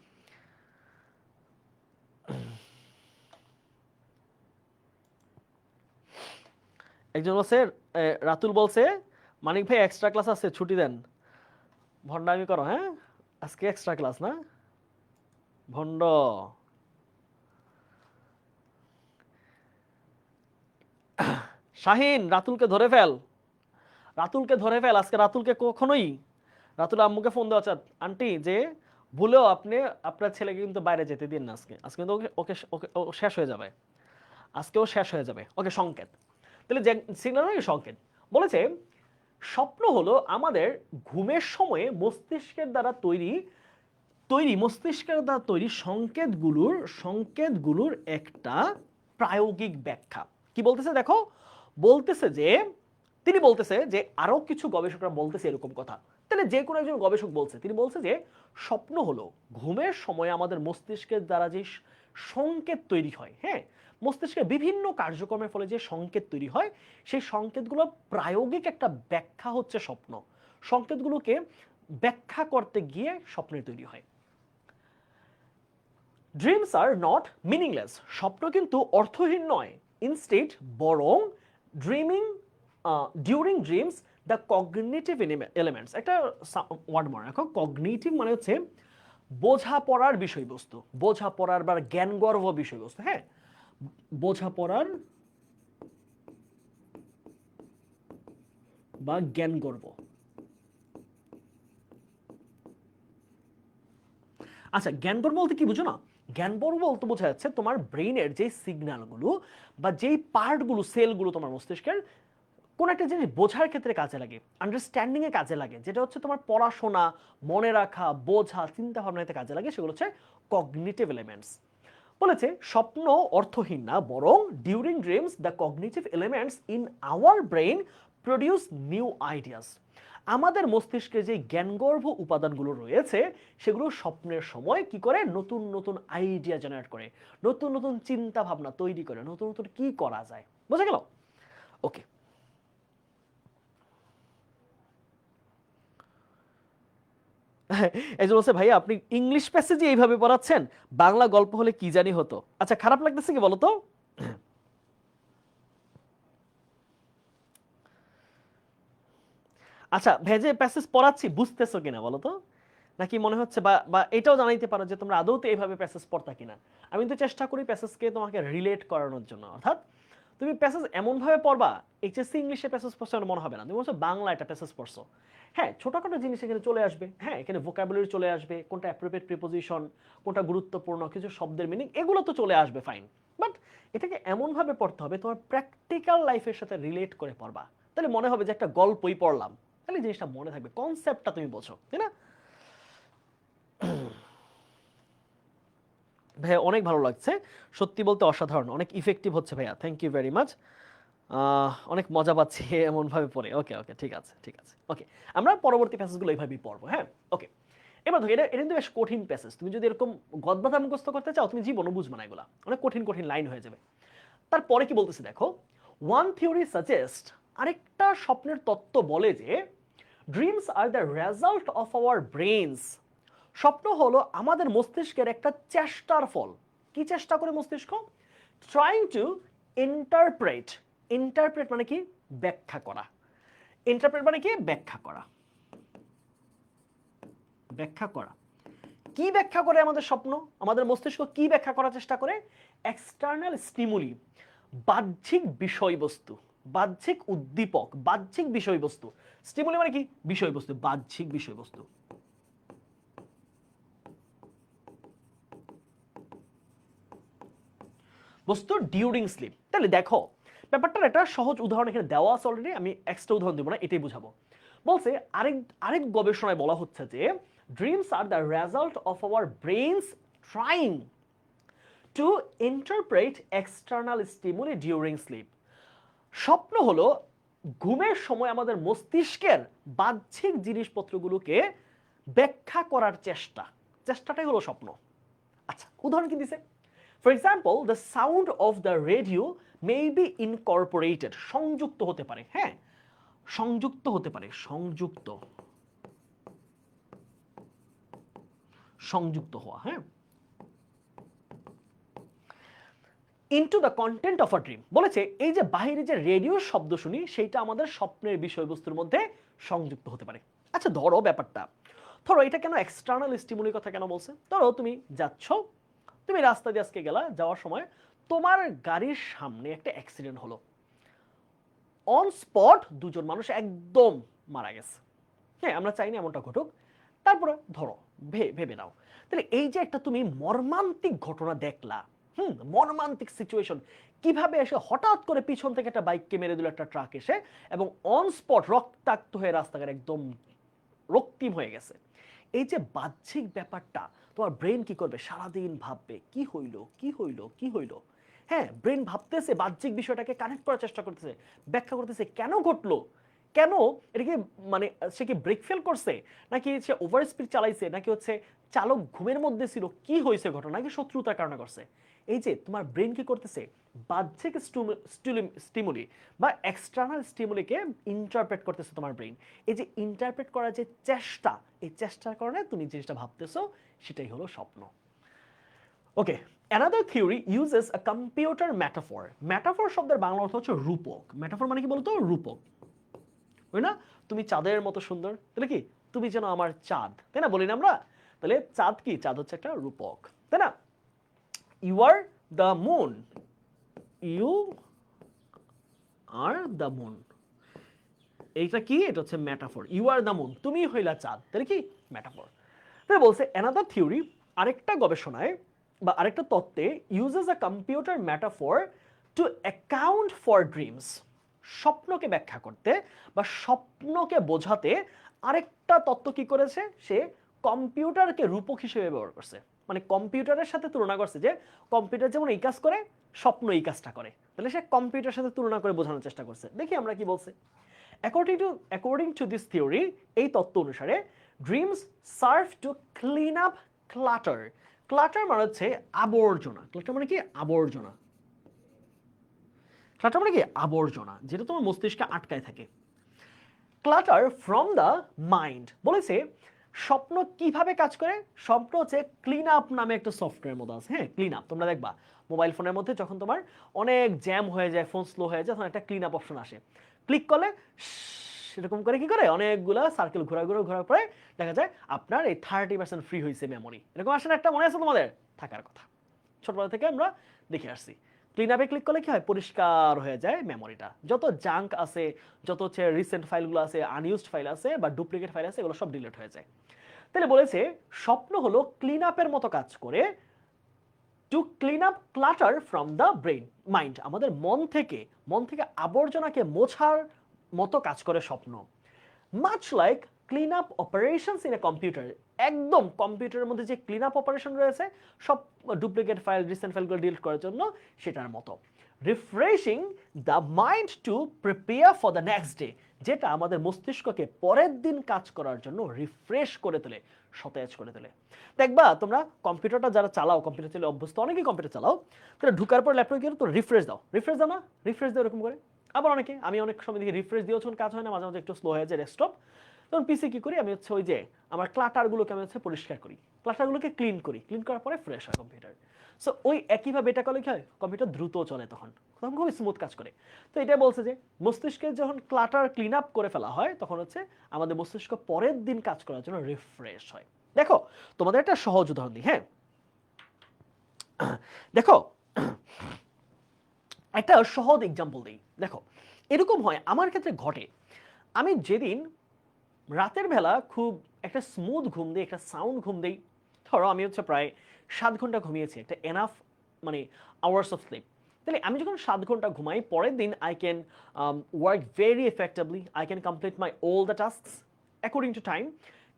একজন বলছে, রাতুল বলছে মানিক ভাই এক্সট্রা ক্লাস আছে, ছুটি দেন। ভণ্ডামি করো, হ্যাঁ আজকে এক্সট্রা ক্লাস না, ভণ্ড। শাহিন, রাতুলকে ধরে ফেল, রাতুলকে ধরে ফেল আজকে, রাতুলকে কখনোই, রাতুল আম্মুকে ফোন দেওয়া, আন্টি যে ভুলেও আপনি আপনার ছেলেকে কিন্তু বাইরে যেতে দিন না আজকে, আজকে কিন্তু ওকে ওকে ও শেষ হয়ে যাবে, আজকেও শেষ হয়ে যাবে। ওকে সংকেত, তাহলে সিগন্যাল সংকেত বলেছে, স্বপ্ন হলো আমাদের ঘুমের সময়ে মস্তিষ্কের দ্বারা তৈরি মস্তিষ্কের দ্বারা তৈরি সংকেতগুলোর একটা প্রায়োগিক ব্যাখ্যা। কি বলতেছে দেখো, তিনি বলতেছে যে আরো কিছু গবেষকরা বলতেছে এরকম কথা। তাহলে যে কোনো একজন গবেষক বলছে, তিনি বলছে যে স্বপ্ন হলো ঘুমের সময় আমাদের মস্তিষ্কের দ্বারা যে সংকেত তৈরি হয়, হ্যাঁ মস্তিষ্কের বিভিন্ন কার্যক্রমের ফলে যে সংকেত তৈরি হয়, সেই সংকেতগুলো প্রায়োগিক একটা ব্যাখ্যা হচ্ছে স্বপ্ন, সংকেতগুলোকে ব্যাখ্যা করতে গিয়ে স্বপ্নের তৈরি হয়। ড্রিমস আর নট মিনিংলেস, স্বপ্ন কিন্তু অর্থহীন নয়, ইনস্টেড বরং during dreams the cognitive elements, একটা ওয়ার্ড মনে রাখো, কগনিটিভ মানে হচ্ছে বোঝাপড়ার বিষয়বস্তু, বোঝাপড়ার বা জ্ঞানগর্ভ বিষয়বস্তু, হ্যাঁ বোঝাপড়ার বা জ্ঞানগর্ভ। আচ্ছা জ্ঞানগর্ভ বলতে কি বুঝো না, জ্ঞানগর্ভ বলতে বোঝা যাচ্ছে তোমার ব্রেইনের যে সিগন্যালগুলো বা যেই পার্টগুলো, সেলগুলো তোমার মস্তিষ্কের কোন একটা জিনিস বোঝার ক্ষেত্রে কাজে লাগে, আন্ডারস্ট্যান্ডিং এ কাজে লাগে, যেটা হচ্ছে তোমার পড়াশোনা, মনে রাখা, বোঝা, চিন্তা ভাবনাতে কাজে লাগে, সেগুলো হচ্ছে কগনিটিভ এলিমেন্টস। বলেছে স্বপ্ন অর্থহীন না, বরং during dreams the cognitive elements in our brain produce new ideas, আমাদের মস্তিষ্কে যে জ্ঞানগর্ভ উপাদানগুলো রয়েছে সেগুলো স্বপ্নের সময় কি করে, নতুন নতুন আইডিয়া জেনারেট করে, নতুন নতুন চিন্তা ভাবনা তৈরি করে, নতুন নতুন কি করা যায়, বোঝা গেল? ওকে, একজন বলছে ভাইয়া আপনি ইংলিশ প্যাসেজে এইভাবে পড়াচ্ছেন, বাংলা গল্প হলে কি জানি হতো। আচ্ছা খারাপ লাগতেছে কি বলতো? আচ্ছা ভেজে প্যাসেজ পড়াচ্ছি বুঝতেছো কিনা বলো তো, নাকি মনে হচ্ছে বা বা এটাও জানাইতে পারো যে তোমরা আদৌতে এইভাবে প্যাসেজ পড়তা কিনা। আমি তো চেষ্টা করি প্যাসেজকে তোমাকে রিলেট করানোর জন্য, অর্থাৎ তুমি প্যাসেজ এমন ভাবে পড়বা এইচএসসি ইংলিশে প্যাসেজ পড়ছো মনে হবে না, তুমি বলছো বাংলা একটা প্যাসেজ পড়ছো, হ্যাঁ ছোটখাটো জিনিস এখানে চলে আসবে, হ্যাঁ এখানে ভোকাবুলারি চলে আসবে, কোনটা অ্যাপ্রোপ্রিয়েট প্রিপোজিশন, কোনটা গুরুত্বপূর্ণ কিছু শব্দের মিনিং, এগুলো তো চলে আসবে ফাইন, বাট এটাকে এমন ভাবে পড়তে হবে তোমার প্র্যাকটিক্যাল লাইফের সাথে রিলেট করে পড়বা, তাহলে মনে হবে যে একটা গল্পই পড়লাম, তাহলে জিনিসটা মনে থাকবে, কনসেপ্টটা তুমি বোঝো, তাই না? ভাইয়া অনেক ভালো লাগছে, সত্যি বলতে অসাধারণ, অনেক ইফেক্টিভ হচ্ছে ভাইয়া, থ্যাংক ইউ ভেরি মাচ, অনেক মজা পাচ্ছি এমন ভাবে পড়ে। ওকে ওকে ঠিক আছে ঠিক আছে, ওকে আমরা পরবর্তী প্যাসেজগুলো এইভাবেই পড়বো, হ্যাঁ ওকে। এবার দেখো এটা এটা কিন্তু বেশ কঠিন প্যাসেজ, তুমি যদি এরকম গদবাধা মুখস্থ করতে চাও তুমি জীবনও বুঝবে না, এগুলা অনেক কঠিন কঠিন লাইন হয়ে যাবে। তারপরে কি বলতেছে দেখো, ওয়ান থিওরি সাজেস্ট, আরেকটা স্বপ্নের তত্ত্ব বলে যে dreams are the result of our brains, স্বপ্ন হলো আমাদের মস্তিষ্কের একটা চেষ্টার ফল, কি চেষ্টা করে মস্তিষ্ক? Trying to interpret. ইন্টারপ্রেট মানে কি? ব্যাখ্যা করা। ইন্টারপ্রেট মানে কি? ব্যাখ্যা করা। ব্যাখ্যা করা। কি ব্যাখ্যা করে আমাদের স্বপ্ন? আমাদের মস্তিষ্ক কি ব্যাখ্যা করার চেষ্টা করে? এক্সটার্নাল স্টিমুলি, বাহ্যিক বিষয়বস্তু, বাহ্যিক উদ্দীপক, বাহ্যিক বিষয়বস্তু। স্টিমুলি মানে কি? বিষয়বস্তু, বাহ্যিক বিষয়বস্তু। বস্তু ডিউরিং স্লিপ। তাহলে দেখো ব্যাপারটার একটা সহজ উদাহরণ এখানে দেওয়া আছে অলরেডি, আমি এক্সট্রা উদাহরণ দেবো না, এটাই বুঝাবো। বলছে আরেক গবেষণায় বলা হচ্ছে যে dreams are the result of our brains trying to interpret external stimuli during slip. স্বপ্ন হলো ঘুমের সময় আমাদের মস্তিষ্কের বাহ্যিক জিনিসপত্রগুলোকে ব্যাখ্যা করার চেষ্টা। চেষ্টাটাই হলো স্বপ্ন। আচ্ছা, উদাহরণ কি দিছে? For example, the sound of the radio may be Incorporated. সংযুক্ত হতে পারে। হ্যাঁ, সংযুক্ত হতে পারে। সংযুক্ত, সংযুক্ত হওয়া। হ্যাঁ, into the content of a dream. বলেছে এই যে বাইরে যে রেডিওর শব্দ শুনি সেটা আমাদের স্বপ্নের বিষয়বস্তুর মধ্যে সংযুক্ত হতে পারে। আচ্ছা ধরো ব্যাপারটা, ধরো এটা কেন এক্সটার্নাল স্টিমুলির কথা কেন বলছে? ধরো তুমি যাচ্ছ, তুমি রাস্তা দিয়ে আজকে গেলা, যাওয়ার সময় তোমার গাড়ির সামনে একটা অ্যাক্সিডেন্ট হলো। অন স্পট দুজন মানুষ একদম মারা গেছে। হ্যাঁ, আমরা চাই না এমনটা ঘটুক, তারপরে ধরো ভেবে নাও, তাহলে এই যে একটা তুমি মর্মান্তিক ঘটনা দেখলা, মর্মান্তিক সিচুয়েশন, কিভাবে এসে হঠাৎ করে পিছন থেকে একটা বাইককে মেরে দিল একটা ট্রাক এসে, এবং অন স্পট রক্তাক্ত হয়ে রাস্তাঘাট একদম রক্তিম হয়ে গেছে। এই যে বাহ্যিক ব্যাপারটা, তোমার ব্রেন কি করবে? সারাদিন ভাববে কি হইল, কি হইল, কি হইল। হ্যাঁ, ব্রেন ভাবতেছে, বাহ্যিক বিষয়টাকে কানেক্ট করার চেষ্টা করতেছে, ব্যাখ্যা করতেছে কেন ঘটলো, কেন এটা কি, মানে সে কি ব্রেক ফেল করছে, নাকি সে ওভার স্পিড চালাইছে, নাকি হচ্ছে চালক ঘুমের মধ্যে ছিল, কি হয়েছে ঘটনা, নাকি শত্রুতার কারণে করছে। এই যে তোমার ব্রেন কি করতেছে? বাহ্যিক স্টিমুলি বা এক্সটার্নাল স্টিমুলিকে ইন্টারপ্রেট করতেছে তোমার ব্রেন। এই যে ইন্টারপ্রেট করার যে চেষ্টা, এই চেষ্টার কারণে তুমি জিনিসটা ভাবতেছো, সেটাই হলো স্বপ্ন। ওকে, another theory uses a computer metaphor. metaphor শব্দের বাংলা অর্থ হচ্ছে রূপক। metaphor মানে কি বলতো? রূপক, তাই না? তুমি চাঁদের মতো সুন্দর, তাহলে কি তুমি যেন আমার চাঁদ, তাই না? বলি না আমরা? তাহলে চাঁদ কি? চাঁদ হচ্ছে একটা রূপক, তাই না? You are the moon, you are the moon, এইটা কি? এটা হচ্ছে metaphor. You are the moon, তুমি হইলা চাঁদ, তাহলে কি? মেটাফর। তাহলে বলছে অ্যানাদার থিওরি, আরেকটা গবেষণায় বা আরেকটা তত্ত্বে, uses a computer metaphor two account for dreams. স্বপ্নকে ব্যাখ্যা করতে বা স্বপ্নকে বোঝাতে আরেকটা তত্ত্ব কি করেছে? সে কম্পিউটারকে রূপক হিসেবে ব্যবহার করছে। মানে কম্পিউটারের সাথে তুলনা করছে যে কম্পিউটার যেমন এই কাজ করে, স্বপ্ন এই কাজটা করে। তাহলে সে কম্পিউটারের সাথে তুলনা করে বোঝানোর চেষ্টা করছে। দেখি আমরা কি বলছে। According to this theory, এই তত্ত্ব অনুসারে dreams serve to clean up clutter. Clutter মানে হচ্ছে আবর্জনা। ক্লাটার মানে কি? আবর্জনা। ক্লাটার মানে কি? আবর্জনা, যেটা তোমার মস্তিষ্কে আটকায় থাকে। Clutter from the mind. বলেছে স্বপ্ন কিভাবে কাজ করে? স্বপ্ন হচ্ছে ক্লিন আপ নামে একটা সফটওয়্যার মধ্যে আছে। হ্যাঁ, ক্লিন আপ তোমরা দেখবা মোবাইল ফোনের মধ্যে যখন তোমার অনেক জ্যাম হয়ে যায়, ফোন স্লো হয়ে যায়, তখন একটা ক্লিন আপ অপশন আসে। ক্লিক করলে এরকম করে কি করে অনেকগুলা সার্কেল ঘোরার পরে দেখা যায় আপনার এই 30% ফ্রি হয়েছে মেমোরি। এরকম আসলে একটা মনে আছে তোমাদের? থাকার কথা, ছোটবেলা থেকে আমরা দেখে আসছি। ক্লিন আপে ক্লিক করলে কি হয়? পরিষ্কার হয়ে যায় মেমোরিটা। যত জাঙ্ক আছে, যত হচ্ছে রিসেন্ট ফাইলগুলো আছে, আনইউজড ফাইল আছে বা ডুপ্লিকেট ফাইল আছে, এগুলো সব ডিলিট হয়ে যায়। তাহলে বলেছে স্বপ্ন হলো ক্লিন আপের মতো কাজ করে, to clean up clutter from the brain mind. আমাদের মন থেকে আবর্জনাকে মোছার মতো কাজ করে স্বপ্ন। Much like clean up operations in a computer. একদম কম্পিউটারের মধ্যে যে ক্লিন আপ অপারেশন রয়েছে সব ডুপ্লিকেট ফাইল, রিসেন্ট ফাইলগুলো ডিলিট করার জন্য, সেটার মতো। Refreshing the mind to prepare for the next day, যেটা আমাদের মস্তিষ্ককে পরের দিন কাজ করার জন্য রিফ্রেশ করে তোলে, সতেজ করে তোলে। দেখবা তোমরা কম্পিউটারটা যারা চালাও, কম্পিউটার চালিয়ে অভ্যস্ত, অনেকেই কম্পিউটার চালাও, তাহলে ঢুকার পর ল্যাপটপে গিয়ে তো রিফ্রেশ দাও না? রিফ্রেশ দাও এরকম করে। আবার আমি অনেক সময় দেখি রিফ্রেশ দিয়েও যখন কাজ হয় না, মাঝে মাঝে একটু স্লো হয়ে যায় ডেস্কটপ, তখন পিসি কি করি আমি হচ্ছে ওই যে আমার ক্লাটারগুলোকে আমি হচ্ছে পরিষ্কার করি, ক্লাটারগুলোকে ক্লিন করার পরে ফ্রেশ হয় কম্পিউটার। সো ওই একইভাবে এটা করলে কি হয়, কম্পিউটার দ্রুত চলে, তখন তখন খুবই স্মুথ কাজ করে। তো এটা বলছে যে মস্তিষ্কে যখন ক্লাটার ক্লিন আপ করে ফেলা হয় তখন হচ্ছে আমাদের মস্তিষ্ক পরের দিন কাজ করার জন্য রিফ্রেশ হয়। দেখো তোমাদের একটা সহজ উদাহরণ দিই, হ্যাঁ দেখো একটা সহজ এক্সাম্পল দিই। দেখো এরকম হয়, আমার ক্ষেত্রে ঘটে, আমি যেদিন রাতের বেলা খুব একটা স্মুথ ঘুম দিই, একটা সাউন্ড ঘুম দিই, ধরো আমি হচ্ছে প্রায় 7 ঘন্টা ঘুমিয়েছি, একটা এনাফ মানে আওয়ার্স অফ স্লিপ, তাহলে আমি যখন 7 ঘন্টা ঘুমাই পরের দিন I can work very effectively, I can complete my all the tasks according to time.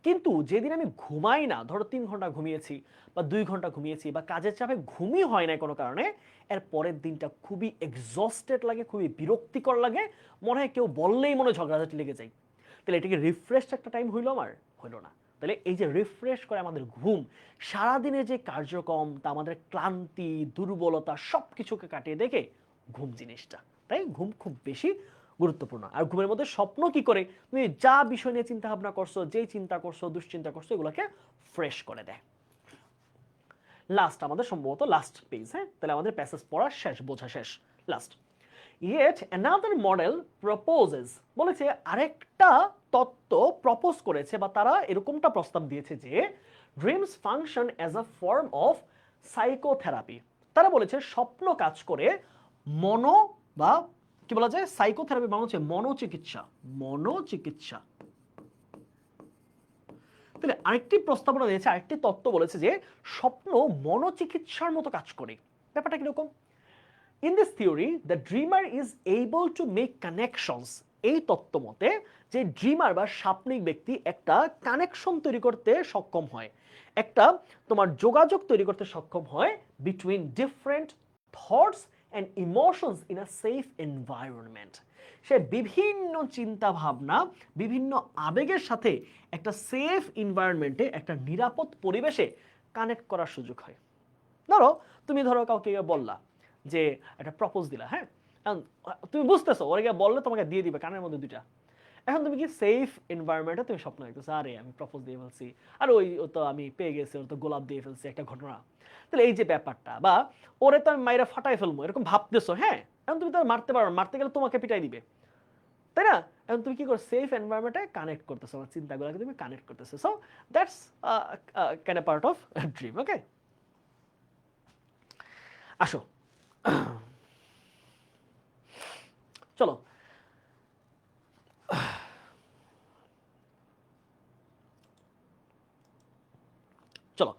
কিন্তু যেদিন আমি ঘুমাই না, ধরো 3 ঘন্টা ঘুমিয়েছি বা 2 ঘন্টা ঘুমিয়েছি বা কাজের চাপে ঘুমই হয় না কোনো কারণে, এর পরের দিনটা খুবই এক্সস্টেড লাগে, খুবই বিরক্তিকর লাগে, মনে হয় কেউ বললেই মনে হয় ঝগড়াঝাটি লেগে যায়। তাহলে এটাকে রিফ্রেশ একটা টাইম হইলো আমার? হইলো না। তাহলে এই যে রিফ্রেশ করে আমাদের ঘুম, সারাদিনের যে কার্যক্রম তা আমাদের ক্লান্তি দুর্বলতা সব কিছুকে কাটিয়ে দেখে ঘুম জিনিসটা, তাই ঘুম খুব বেশি গুরুত্বপূর্ণ। আর ঘুমের মধ্যে স্বপ্ন কি করে, তুমি যা বিষয় নিয়ে চিন্তা ভাবনা করছো, যেই চিন্তা করছো দুশ্চিন্তা করছো, এগুলোকে ফ্রেশ করে দেয়। লাস্ট আমাদের সম্ভবত লাস্ট পেজ, হ্যাঁ তাহলে আমাদের প্যাসেজ পড়া শেষ, বোঝা শেষ, last. Yet another model proposes, বলেছে আরেকটা তত্ত্ব প্রপোজ করেছে বা তারা এরকমটা প্রস্তাব দিয়েছে যে dreams function as a form of psychotherapy. তারা বলেছে স্বপ্ন কাজ করে মনো বা কি বলা যায়, সাইকোথেরাপি মানে হচ্ছে মনোচিকিৎসা, মনোচিকিৎসা। তাহলে আরেকটি প্রস্তাবনা দিয়েছে, আরেকটি তত্ত্ব বলেছে যে স্বপ্ন মনোচিকিৎসার মতো কাজ করে। ব্যাপারটা কিরকম? In this theory, the dreamer is able to make connections. এই তত্ত্ব মতে যে ড্রিমার বা স্বপ্নিক ব্যক্তি একটা কানেকশন তৈরি করতে সক্ষম হয়, একটা তোমার যোগাযোগ তৈরি করতে সক্ষম হয় between different thoughts and emotions in a safe environment. সে বিভিন্ন চিন্তা ভাবনা, বিভিন্ন আবেগের সাথে একটা সেফ এনভায়রনমেন্টে, একটা নিরাপদ পরিবেশে কানেক্ট করার সুযোগ হয়। ধরো তুমি ধরো কাউকে বললা যে একটা প্রপোজ দিলা, হ্যাঁ তুমি বুঝতেছো ওরা গিয়ে বললে তোমাকে দিয়ে দিবে কানের মধ্যে দুইটা, এখন তুমি কি সেফ এনভায়রনমেন্টে তুমি স্বপ্ন দেখতেছো, আরে আমি প্রপোজ দিয়ে ফেলছি, আর ওই ও তো আমি পেয়ে গেছি, ওর তো গোলাপ দিয়ে ফেলছি, একটা ঘটনা। তাহলে এই যে ব্যাপারটা, বা ওরে তো আমি মাইরা ফাটাই ফেলবো এরকম ভাবতেছো, হ্যাঁ এখন তুমি তো মারতে পারো, মারতে গেলে তোমাকে পিটাই দিবে, তাই না? এখন তুমি কি করো, সেফ এনভায়রনমেন্টে কানেক্ট করতেছো, আমার চিন্তাগুলোকে তুমি কানেক্ট করতেছো। So that's kind of part of dream. Okay, আসো চলো চলো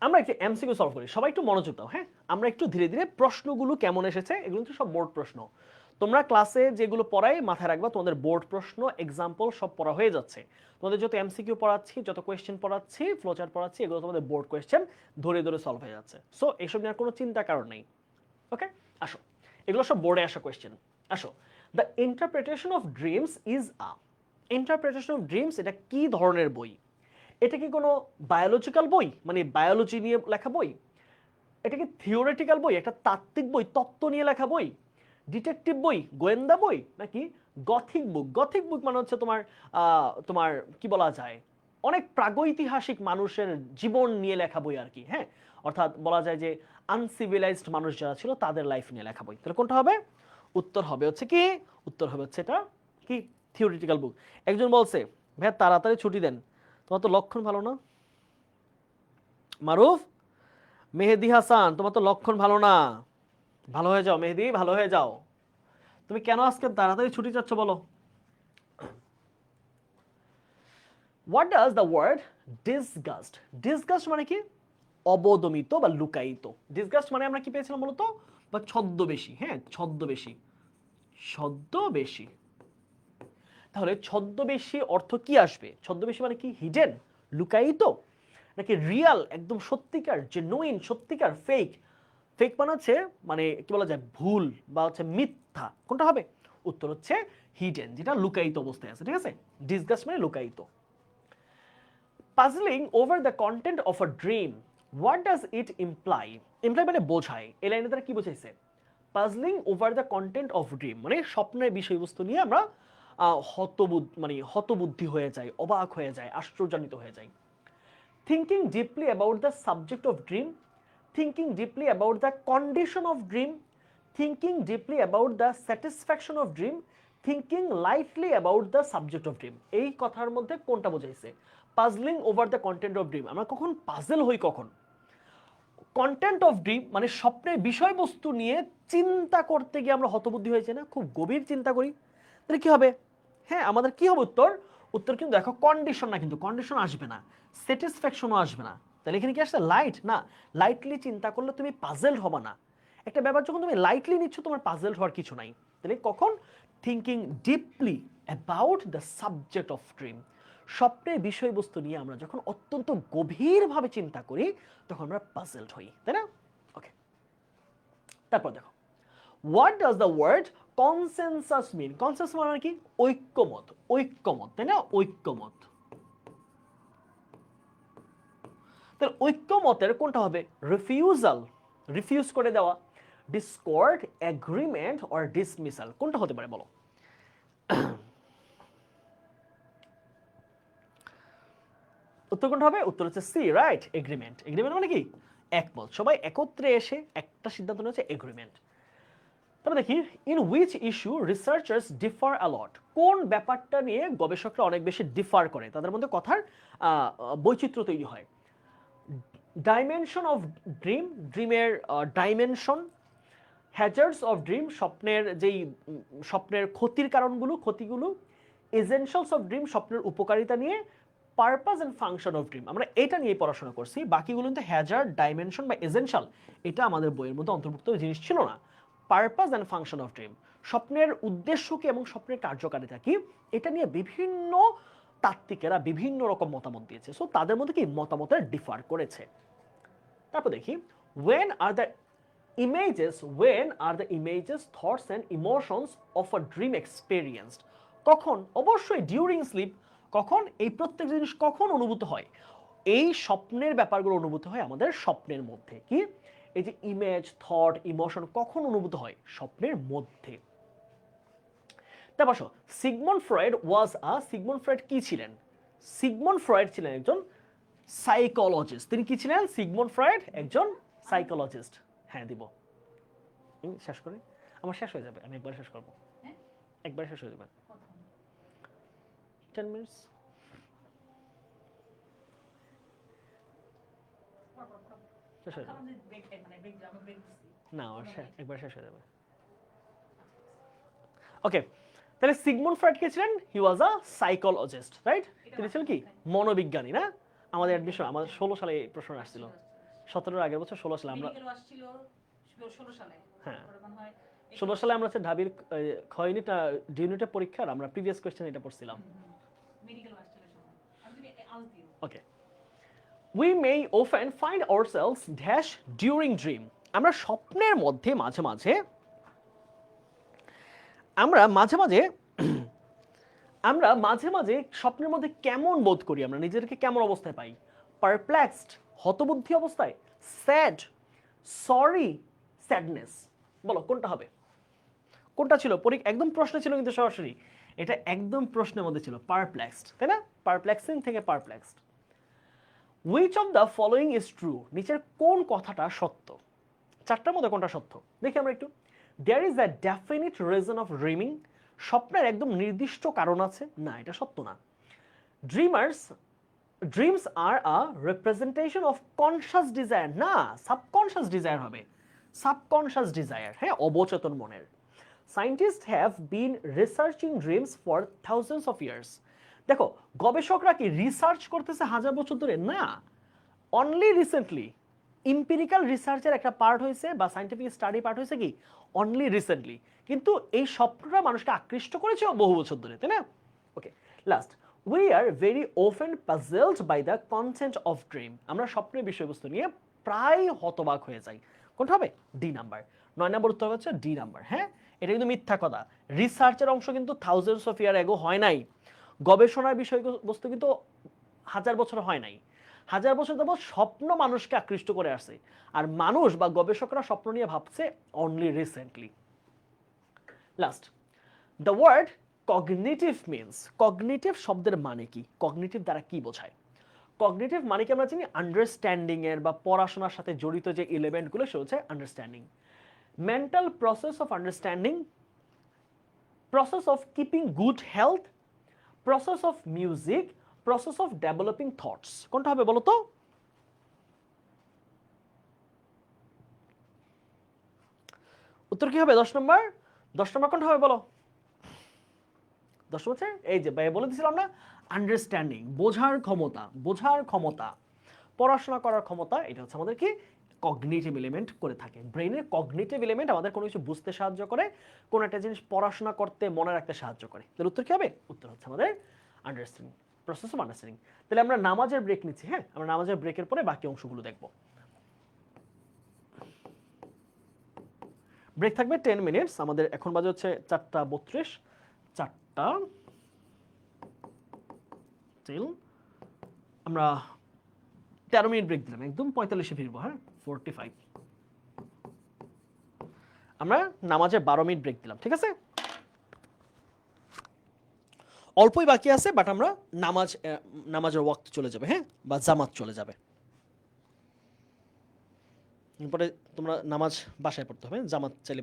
আমরা একটু এমসিকিউ সলভ করি, সবাই একটু মনোযোগ দাও, হ্যাঁ আমরা একটু ধীরে ধীরে প্রশ্নগুলো কেমন এসেছে, এগুলো তো সব বোর্ড প্রশ্ন, তোমরা ক্লাসে যেগুলো পড়াই মাথায় রাখবা, তোমাদের বোর্ড প্রশ্ন এক্সাম্পল সব পড়া হয়ে যাচ্ছে, তোমাদের যত এমসিকিউ পড়াচ্ছি, যত কোয়েশ্চেন পড়াচ্ছি, ফ্লোচার্ট পড়াচ্ছি, এগুলো তোমাদের বোর্ড কোয়েশ্চেন ধরে ধরে সলভ হয়ে যাচ্ছে। সো এইসব নিয়ে কোনো চিন্তা কারণ নেই। ওকে, আসো এগুলো সব বোর্ডে আসা কোয়েশ্চেন। আসো, the interpretation of dreams is a, interpretation of dreams এটা কি ধরনের বই? এটা কি কোনো বায়োলজিক্যাল বই, মানে বায়োলজি নিয়ে লেখা বই? এটা কি থিওরিটিক্যাল বই, একটা তাত্ত্বিক বই, তত্ত্ব নিয়ে লেখা বই, ডিটেকটিভ বই, গোয়েন্দা বই, নাকি গথিক বুক? গথিক বুক মানে হচ্ছে তোমার তোমার কি বলা যায়, অনেক প্রাগৈতিহাসিক মানুষের জীবন নিয়ে লেখা বই আর কি, হ্যাঁ অর্থাৎ বলা যায় যে আনসিভিলাইজড মানুষ যারা ছিল তাদের লাইফ নিয়ে লেখা বই। তাহলে কোনটা হবে? উত্তর হবে হচ্ছে কি, উত্তর হবে হচ্ছে এটা কি, থিওরিটিক্যাল বুক। একজন বলছে ভাইয়া তাড়াতাড়ি ছুটি দেন, তোমার তো লক্ষণ ভালো না। মারুফ, মেহেদি হাসান তোমার তো লক্ষণ ভালো না, ভালো হয়ে যাও মেহেদি, ভালো হয়ে যাও। তুমি কেন আজকে তাড়াতাড়ি ছুটি চাচ্ছ বলো? What does the word disgust, disgust মানে কি? অবদমিত বা লুকায়িত। ডিসগাস্ট মানে আমরা কি পেয়েছিলাম বলতো, বা ছদ্মবেশী, হ্যাঁ ছদ্মবেশী, ছদ্মবেশী। তাহলে ছদ্মবেশী অর্থ কি আসবে? ছদ্মবেশী মানে কি, হিডেন, লুকায়িত, নাকি রিয়াল একদম সত্যিকার, জেনুইন সত্যিকার, ফেক? ফেক মানে হচ্ছে মানে কি বলা যায়, ভুল বা হচ্ছে মিথ্যা, কোনটা হবে? উত্তর হচ্ছে হিডেন, যেটা লুকায়িত অবস্থায় আছে, ঠিক আছে। ডিসগাস্ট মানে লুকায়িত। Puzzling over the content of a dream, what does it imply? Imply মানে বোঝায়, এই লাইনে তারা কি বোঝাইছে? Puzzling over the content of dream মানে স্বপ্নের বিষয়বস্তু নিয়ে আমরা হতবুদ্ধি হয়ে যায়, অবাক হয়ে যায়, আশ্চর্যান্বিত হয়ে যায়। Thinking deeply about the subject of dream, thinking deeply about the condition of dream, thinking deeply about the satisfaction of dream, thinking lightly about the subject of dream. এই কথার মধ্যে কোনটা বোঝাইছে? Puzzling over the content of dream. আমরা কখন puzzle হই? কখন content of dream মানে স্বপ্নের বিষয়বস্তু নিয়ে চিন্তা করতে গিয়ে আমরা হতবুদ্ধি হয়েছে না, খুব গভীর চিন্তা করি, তাহলে কি হবে? হ্যাঁ, আমাদের কি হবে উত্তর? উত্তর কিন্তু দেখো কন্ডিশন না, কিন্তু কন্ডিশন আসবে না, স্যাটিসফ্যাকশনও আসবে না। তাহলে এখানে কি আসছে? লাইট না। লাইটলি চিন্তা করলে তুমি পাজেলড হবে না। একটা ব্যাপার যখন তুমি লাইটলি নিচ্ছ, তোমার পাজেলড হওয়ার কিছু নাই। তাহলে কখন? Thinking deeply about the subject of dream. স্বপ্নের বিষয়বস্তু নিয়ে আমরা যখন অত্যন্ত গভীরভাবে চিন্তা করি, তখন আমরা পাজেলড হই, তাই না? ওকে, তারপর দেখো, what does the word consensus mean? Consensus মানে কি? ঐক্যমত। ঐক্যমত, তাই না? ঐক্যমত। তাহলে ঐক্যমতের কোনটা হবে? রিফিউজাল, রিফিউজ করে দেওয়া, ডিসকর্ড, এগ্রিমেন্ট অর ডিসমিসাল। কোনটা হতে পারে বলো? উত্তর কোনটা হবে? উত্তর হচ্ছে সি, রাইট, এগ্রিমেন্ট। এগ্রিমেন্ট মানে কি? একমত, সবাই একত্রে এসে একটা সিদ্ধান্ত নেওয়া হচ্ছে এগ্রিমেন্ট। তবে দেখি, in which issue researchers differ a lot? কোন ব্যাপারটা নিয়ে গবেষকরা অনেক বেশি ডিফার করে, তাদের মধ্যে কথার বৈচিত্র্য তৈরি হয়। ডাইমেনশন অফ ড্রিম, ড্রিমের ডাইমেনশন, হ্যাজার্ডস অফ ড্রিম, স্বপ্নের যেই স্বপ্নের ক্ষতির কারণগুলো, ক্ষতিগুলো, এসেনশিয়ালস অফ ড্রিম, স্বপ্নের উপকারিতা নিয়ে, purpose and function of dream. আমরা এটা নিয়ে পড়াশোনা করছি, বাকিগুলো কিন্তু হ্যাজার্ড, ডাইমেনশন বা এসেনশিয়াল, এটা আমাদের বইয়ের মধ্যে অন্তর্ভুক্ত জিনিস ছিল না। Purpose and function of dream, স্বপ্নের উদ্দেশ্য কি এবং স্বপ্নের কার্যকারিতা কি, এটা নিয়ে বিভিন্ন তাত্ত্বিকেরা বিভিন্ন রকম মতামত দিয়েছে। সো তাদের মধ্যে কি মতামতের ডিফার করেছে। তারপর দেখি, when are the images, thoughts and emotions of a dream experienced? কখন? অবশ্যই ডিউরিং স্লিপ। কখন? এই প্রত্যেক জিনিস কখন অনুভূত হয়? এই স্বপ্নের ব্যাপারগুলো অনুভূত হয় আমাদের স্বপ্নের মধ্যে। কি? এই যে ইমেজ, থট, ইমোশন কখন অনুভূত হয়? স্বপ্নের মধ্যে। তারপর সিগমন্ড ফ্রয়েড কি ছিলেন? সিগমন্ড ফ্রয়েড ছিলেন একজন সাইকোলজিস্ট। তিনি কি ছিলেন? সিগমন্ড ফ্রয়েড একজন সাইকোলজিস্ট। হ্যাঁ, দিব। শেষ করে, আমার শেষ হয়ে যাবে, আমি একবার শেষ করবো, একবার শেষ হয়ে যাবে, 10 মিনিটস। শেষ হয়ে যাবে না, একবার শেষ হয়ে যাবে। ওকে, তাহলে সিগমন্ড ফ্রয়েড কে ছিলেন? হি ওয়াজ আ সাইকোলজিস্ট, রাইট? তিনি ছিলেন কি? মনোবিজ্ঞানী, না? আমাদের অ্যাডমিশন আমাদের 16 সালে এই প্রশ্ন আসছিল, 17 আগের বছর 16 সালে আমরা, হ্যাঁ 16 সালে আমরা ঢাবির খ ইউনিট ডি ইউনিটের পরীক্ষার আমরা প্রিভিয়াস কোশ্চেন এটা পড়ছিলাম। ওকে, we may often find ourselves dash during dream. আমরা স্বপ্নের মধ্যে মাঝে মাঝে স্বপ্নের মধ্যে কেমন বোধ করি? আমরা নিজেদেরকে কেমন অবস্থায় পাই? পারপ্লেক্সড, হতবুদ্ধি অবস্থায়, স্যাড, সরি, স্যাডনেস। বলো কোনটা হবে? কোনটা ছিল? একদম প্রশ্ন ছিল কিন্তু সরাসরি, এটা একদম প্রশ্নের মধ্যে ছিল, পারপ্লেক্সড, তাই না? পারপ্লেক্সিং থেকে perplexed. Which of the following is true? নিচের কোন কথাটা সত্য? চারটার মধ্যে কোনটা সত্য দেখি আমরা একটু। There is a definite reason of dreaming. স্বপ্নের একদম নির্দিষ্ট কারণ আছে, না এটা সত্য না। Dreams are a representation of conscious desire, না সাবকনশিয়াস ডিজায়ার হবে, সাবকনশিয়াস ডিজায়ার, হ্যাঁ, অবচেতন মনের। Scientists have been researching dreams for thousands of years. দেখো, গবেষকরা কি রিসার্চ করতেছে হাজার বছর ধরে? না, অনলি রিসেন্টলি ইম্পিরিক্যাল রিসার্চের একটা পার্ট হয়েছে বা সায়েন্টিফিক স্টাডি পার্ট হয়েছে কি অনলি রিসেন্টলি, কিন্তু এই স্বপ্নটা মানুষকে আকৃষ্ট করেছে বহু বছর ধরে, তাই না? Okay, last, we are very often puzzled by the content of dream. আমরা স্বপ্নের বিষয়বস্তু নিয়ে প্রায় হতবাক হয়ে যাই। কোনটা হবে? D number. 9 নম্বর উত্তর হচ্ছে ডি নাম্বার। হ্যাঁ, এটা কিন্তু মিথ্যা কথা। রিসার্চের অংশ কিন্তু থাউজেন্ডস অফ ইয়ার এগো হয় নাই, গবেষণার বিষয়বস্তু কিন্তু হাজার বছর হয় নাই। হাজার বছর যাবত স্বপ্ন মানুষকে আকৃষ্ট করে আসছে, আর মানুষ বা গবেষকরা স্বপ্ন নিয়ে ভাবছে only recently. Last, the word cognitive means, cognitive শব্দের মানে কি? কগনিটিভ দ্বারা কি বোঝায়? কগনিটিভ মানে কি আমরা জানি আন্ডারস্ট্যান্ডিং এর বা পড়াশোনার সাথে জড়িত যে এলিমেন্টগুলো সে হচ্ছে understanding. Mental process of understanding, process of keeping good health, process of music, process of developing thoughts. কোনটা হবে বলো তো? উত্তর কি হবে? 10 নম্বর। 10 নম্বর কোনটা হবে বলো? 10 হচ্ছে এই যে ভাই বলে দিয়েছিলাম না, আন্ডারস্ট্যান্ডিং, বোঝার ক্ষমতা, বোঝার ক্ষমতা, পড়াশোনা করার ক্ষমতা, এটা হচ্ছে আমাদের কি কগনিটিভ এলিমেন্ট করে থাকে। ব্রেইনের কগনিটিভ এলিমেন্ট আমাদের কোনো কিছু বুঝতে সাহায্য করে, কোন একটা জিনিস পড়াশোনা করতে মনে রাখতে সাহায্য করে। তাহলে উত্তর কি হবে? উত্তর হচ্ছে আমাদের আন্ডারস্ট্যান্ডিং, প্রসেস অফ আন্ডারস্ট্যান্ডিং। তাহলে আমরা নামাজের ব্রেক নিচ্ছি, হ্যাঁ আমরা নামাজের ব্রেকের পরে বাকি অংশগুলো দেখব। ব্রেক থাকবে 10 মিনিটস। আমাদের এখন বাজে হচ্ছে 4টা 32, 4টা টিল আমরা 13 মিনিট ব্রেক দিলাম, একদম 45-এ ফিরবো, হ্যাঁ 45। আমরা নামাজে 12 মিনিট ব্রেক দিলাম, ঠিক আছে? অল্পই বাকি আছে, বাট আমরা নামাজের ওয়াক্ত চলে যাবে, হ্যাঁ, বা জামাত চলে যাবে। এরপরে তোমরা নামাজ বাসায় পড়তে হবে, জামাত চাইলে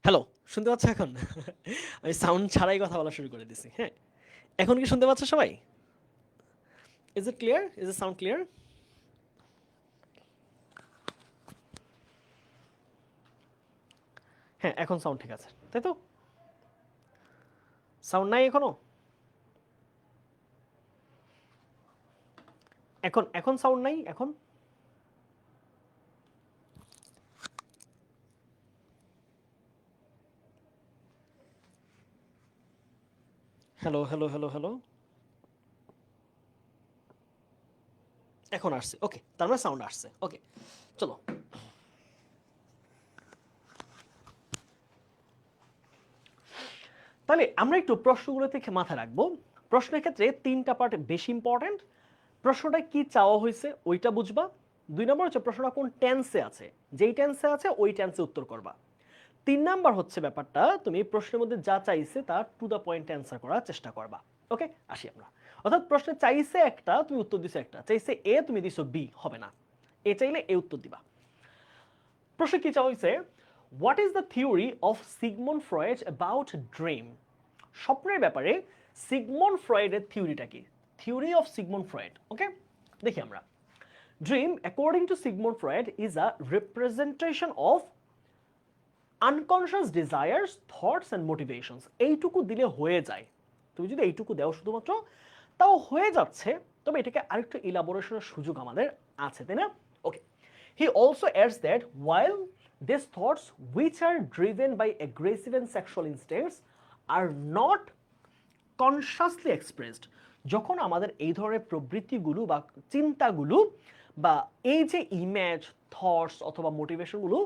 হ্যালো, শুনতে পাচ্ছ এখন? আমি সাউন্ড ছাড়াই কথা বলা শুরু করে দিছি। হ্যাঁ, এখন কি শুনতে পাচ্ছ সবাই? Is it clear? Is it sound clear? হ্যাঁ, এখন সাউন্ড ঠিক আছে, তাই তো? সাউন্ড নাই এখনো? এখন এখন সাউন্ড নাই এখন? Hello, hello, hello, hello. এখন আসছে, ওকে, তার মানে সাউন্ড আসছে, ওকে। চলো, তাহলে আমরা একটু প্রশ্নগুলো থেকে মাথায় রাখবো। প্রশ্নের ক্ষেত্রে তিনটা পার্ট বেশি ইম্পর্টেন্ট। প্রশ্নটা কি চাওয়া হয়েছে ওইটা বুঝবা। 2 নম্বর হচ্ছে প্রশ্নটা কোন টেন্সে আছে, যেই টেন্সে আছে ওই টেন্সে উত্তর করবা। 3 নাম্বার হচ্ছে ব্যাপারটা, তুমি প্রশ্নের মধ্যে যা চাইছে তার টু দ্য পয়েন্ট অ্যান্সার করার চেষ্টা করবা। ওকে, আসি আমরা। অর্থাৎ প্রশ্নে চাইছে একটা, তুমি উত্তর দিছো একটা, চাইছে এ, তুমি দিছো বি, হবে না। এ চাইলে এ উত্তর দিবা। প্রশ্ন কি চাওয়া হয়েছে, what is the theory of Sigmund Freud about dream? স্বপ্নের ব্যাপারে সিগমন্ড ফ্রয়েডের থিওরিটা কি? থিওরি অফ সিগমন্ড ফ্রয়েড, ওকে, দেখি আমরা। Dream, according to Sigmund Freud, is a representation of unconscious desires, thoughts and motivations. এইটুকু দিলে হয়ে যায়। তুমি যদি এইটুকু দাও শুধুমাত্র, তাও হয়ে যাচ্ছে, তবে এটাকে আরেকটু ইলাবোরেশনের সুযোগ আমাদের আছে, তাই না? ওকে। He also adds that while these thoughts which are driven by aggressive and sexual instincts are not consciously expressed, যখন আমাদের এই ধরনের প্রবৃত্তিগুলো বা চিন্তাগুলো বা এই যে ইমেজ, থটস অথবা মোটিভেশনগুলো,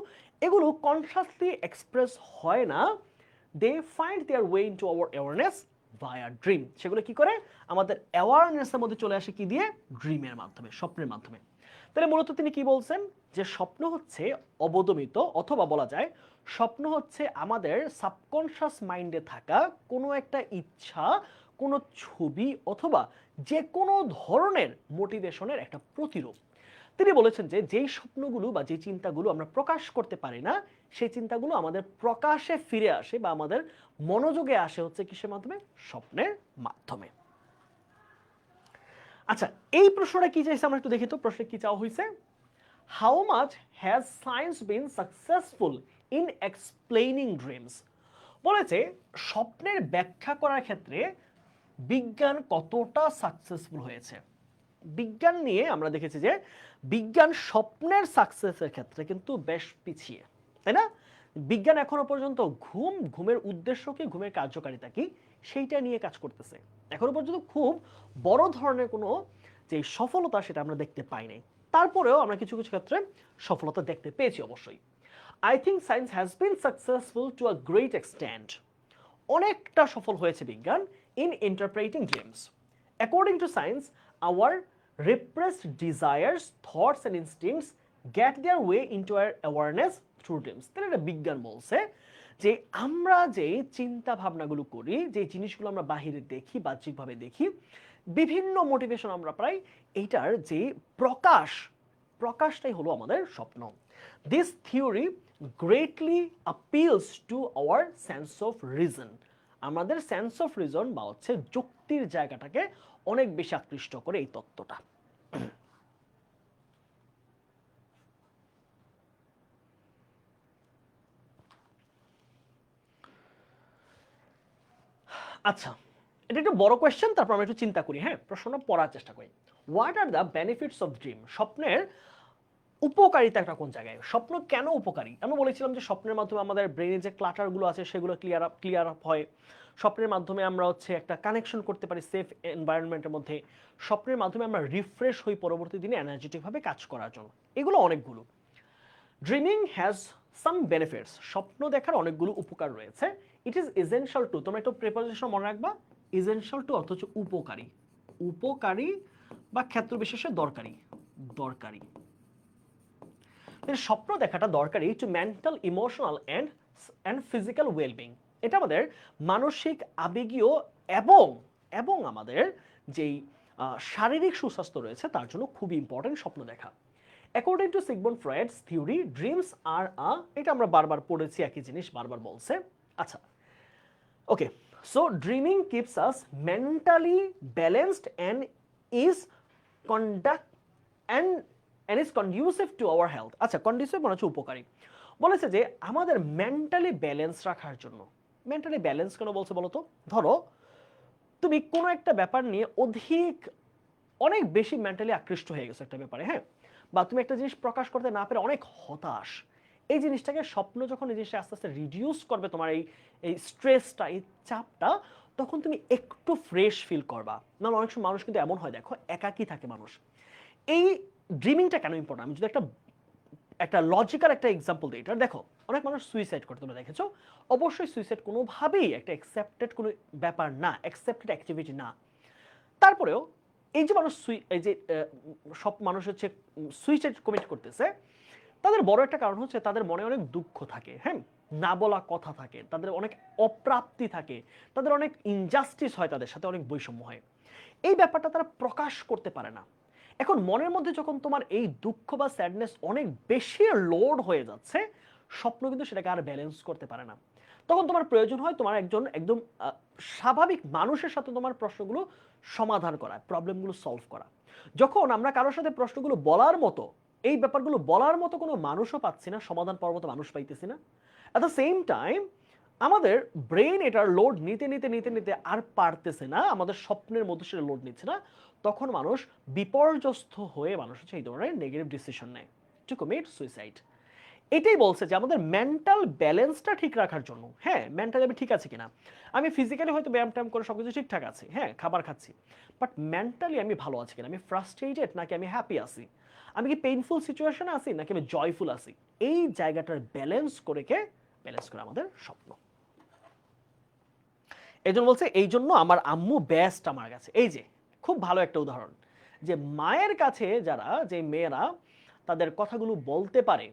এগুলো কনসাসলি এক্সপ্রেস হয় না, they find their way into our awareness via dream. সেগুলো কি করে আমাদের অ্যাওয়ারনেসের মধ্যে চলে আসে, কি দিয়ে? ড্রিমের মাধ্যমে, স্বপ্নের মাধ্যমে। তাহলে মূলত তিনি কি বলছেন, যে স্বপ্ন হচ্ছে অবদমিত, অথবা বলা যায় স্বপ্ন হচ্ছে আমাদের সাবকনশাস মাইন্ডে থাকা কোনো একটা ইচ্ছা, কোনো ছবি অথবা যে কোনো ধরনের মোটিভেশনের একটা প্রতিরূপ। তিনি বলেছেন যে যেই স্বপ্নগুলো বা যে চিন্তাগুলো আমরা প্রকাশ করতে পারি না, সেই চিন্তাগুলো আমাদের প্রকাশে ফিরে আসে বা আমাদের মনোযোগে আসে হচ্ছে কিসের মাধ্যমে? স্বপ্নের মাধ্যমে। আচ্ছা, এই প্রশ্নটা কি চাইছে আমরা একটু দেখি তো, প্রশ্নে কি চাওয়া হয়েছে। How much has science bin successful in explaining dreams? বলেছে স্বপ্নের ব্যাখ্যা করার ক্ষেত্রে বিজ্ঞান কতটা সাকসেসফুল হয়েছে। বিজ্ঞান নিয়ে আমরা দেখেছি যে বিজ্ঞান স্বপ্নের সাকসেসের ক্ষেত্রে কিন্তু বেশ পিছিয়ে, তাই না? বিজ্ঞান এখনো পর্যন্ত ঘুমের উদ্দেশ্য কি, ঘুমের কার্যকারিতা কি, সেইটা নিয়ে কাজ করতেছে। এখনো পর্যন্ত খুব বড় ধরনের কোনো যে সফলতা সেটা আমরা দেখতে পাই নাই। তারপরেও আমরা কিছু কিছু ক্ষেত্রে সফলতা দেখতে পেয়েছি অবশ্যই। I think science has been successful to a great extent. অনেকটা সফল হয়েছে বিজ্ঞান in interpreting dreams. According to science, our repressed desires, thoughts and instincts get their way into our awareness through dreams. তাহলে এটা বিজ্ঞান বলছে যে আমরা যে চিন্তা ভাবনাগুলো করি, যে জিনিসগুলো আমরা বাহিরে দেখি, বাহ্যিকভাবে দেখি, বিভিন্ন মোটিভেশন আমরা পাই, এইটার যে প্রকাশটাই হলো আমাদের স্বপ্ন। This theory greatly appeals to our sense of reason. আমাদের সেন্স অফ রিজন বা হচ্ছে যুক্তির জায়গাটাকে অনেক বেশি আকৃষ্ট করে এই তত্ত্বটা। আচ্ছা, এটা একটু বড় কোয়েশ্চেন, তারপর আমরা একটু চিন্তা করি। হ্যাঁ, প্রশ্নটা পড়ার চেষ্টা করি। What are the benefits of dream? স্বপ্নের উপকারিতাটা কোন জায়গায়? স্বপ্ন কেন উপকারী? আমরা বলেছিলাম যে স্বপ্নের মাধ্যমে আমাদের ব্রেনে যে ক্লাটারগুলো আছে সেগুলো ক্লিয়ার আপ হয়। স্বপ্নের মাধ্যমে আমরা হচ্ছে একটা কানেকশন করতে পারি সেফ এনভায়রনমেন্টের মধ্যে। স্বপ্নের মাধ্যমে আমরা রিফ্রেশ হই পরবর্তী দিনে এনার্জেটিকভাবে কাজ করার জন্য। এগুলো অনেকগুলো। Dreaming has some benefits. স্বপ্ন দেখার অনেকগুলো উপকার রয়েছে। ইট ইজ এসেনশিয়াল টু, তোমরা একটু প্রিপোজিশন মনে রাখবা, এসেনশিয়াল টু অর্থ হচ্ছে উপকারী, উপকারী বা ক্ষেত্র বিশেষে দরকারি, দরকারি। স্বপ্ন দেখাটা দরকারি to mental, emotional and physical wellbeing. এটা আমাদের মানসিক, আবেগীয় এবং এবং আমাদের যেই শারীরিক সুস্বাস্থ্য রয়েছে তার জন্য খুবই ইম্পর্টেন্ট স্বপ্ন দেখা। According to Sigmund Freud's theory dreams are এটা আমরা বারবার পড়েছি, একই জিনিস বারবার বলছে। আচ্ছা, okay, so dreaming keeps us mentally balanced and is conduct and is conducive to our health. আচ্ছা, কন্ডিউসিভ মানে হচ্ছে উপকারী। বলেছে যে আমাদের মেন্টালি ব্যালেন্স রাখার জন্য। মেন্টালি ব্যালেন্স কেন বলছে বলো তো? ধরো তুমি কোনো একটা ব্যাপার নিয়ে অনেক বেশি মেন্টালি আকৃষ্ট হয়ে গেছো একটা ব্যাপারে, হ্যাঁ, বা তুমি একটা জিনিস প্রকাশ করতে না পেরে অনেক হতাশ। এই জিনিসটাকে স্বপ্ন যখন এই জিনিসটা আস্তে আস্তে রিডিউস করবে তোমার এই স্ট্রেসটা, এই চাপটা, তখন তুমি একটু ফ্রেশ ফিল করবা। নাহলে অনেক সময় মানুষ কিন্তু এমন হয়, দেখো একাকী থাকে মানুষ। এই ড্রিমিংটা কেন ইম্পর্টেন্ট, আমি যদি একটা লজিক্যাল একটা এক্সাম্পল দিই, এটা দেখো অনেক মানুষ সুইসাইড করতে, তোমরা দেখেছো। অবশ্যই সুইসাইড কোনোভাবেই একটা অ্যাকসেপ্টেড কোনো ব্যাপার না, অ্যাকসেপ্টেড অ্যাক্টিভিটি না। তারপরেও এই যে মানুষ এই যে সব মানুষ হচ্ছে সুইসাইড কমিট করতেছে, তাদের বড় একটা কারণ হচ্ছে তাদের মনে অনেক দুঃখ থাকে, হ্যাঁ, না বলা কথা থাকে, তাদের অনেক অপ্রাপ্তি থাকে, তাদের অনেক ইনজাস্টিস হয়, তাদের সাথে অনেক বৈষম্য হয়। এই ব্যাপারটা তারা প্রকাশ করতে পারে না। এখন মনের মধ্যে যখন তোমার এই দুঃখ বা স্যাডনেস অনেক বেশি লোড হয়ে যাচ্ছে, স্বপ্ন কিন্তু সেটাকে আর ব্যালেন্স করতে পারে না। তখন তোমার প্রয়োজন হয় তোমার একদম স্বাভাবিক মানুষের সাথে তোমার প্রশ্নগুলো সমাধান করা, প্রবলেমগুলো সলভ করা। যখন আমরা কারোর সাথে প্রশ্নগুলো বলার মতো, এই ব্যাপারগুলো বলার মতো কোনো মানুষও পাচ্ছি না, সমাধান পাওয়ার মতো মানুষ পাইতেছি না, অ্যাট দ্য সেম টাইম আমাদের ব্রেন এটার লোড নিতে নিতে নিতে নিতে আর পারতেছে না, আমাদের স্বপ্নের মধ্যে সেটা লোড নিচ্ছে না, তখন মানুষ বিপর্যস্ত হয়ে মানুষ হচ্ছে এই ধরনের নেগেটিভ ডিসিশন নেয় টু কমিট সুইসাইড। এটাই বলছে যে আমাদের মেন্টাল ব্যালেন্সটা ঠিক রাখার জন্য, হ্যাঁ, মেন্টালি আমি ঠিক আছে কিনা, আমি ফিজিক্যালি হয়তো ব্যায়াম ট্যায়াম করে সবকিছু ঠিকঠাক আছে, হ্যাঁ, খাবার খাচ্ছি, বাট মেন্টালি আমি ভালো আছি কিনা, আমি ফ্রাস্ট্রেটেড নাকি আমি হ্যাপি আছি, আমি কি পেইনফুল সিচুয়েশনে আছি নাকি আমি জয়ফুল আছি, এই জায়গাটার ব্যালেন্স করে আমাদের স্বপ্ন। এই জন্য বলছে, এই জন্য আমার আম্মু বেস্ট আমার কাছে। এই যে খুব ভালো একটা উদাহরণ, যে মায়ের কাছে যারা, যে মেয়েরা তাদের কথাগুলো বলতে পারে,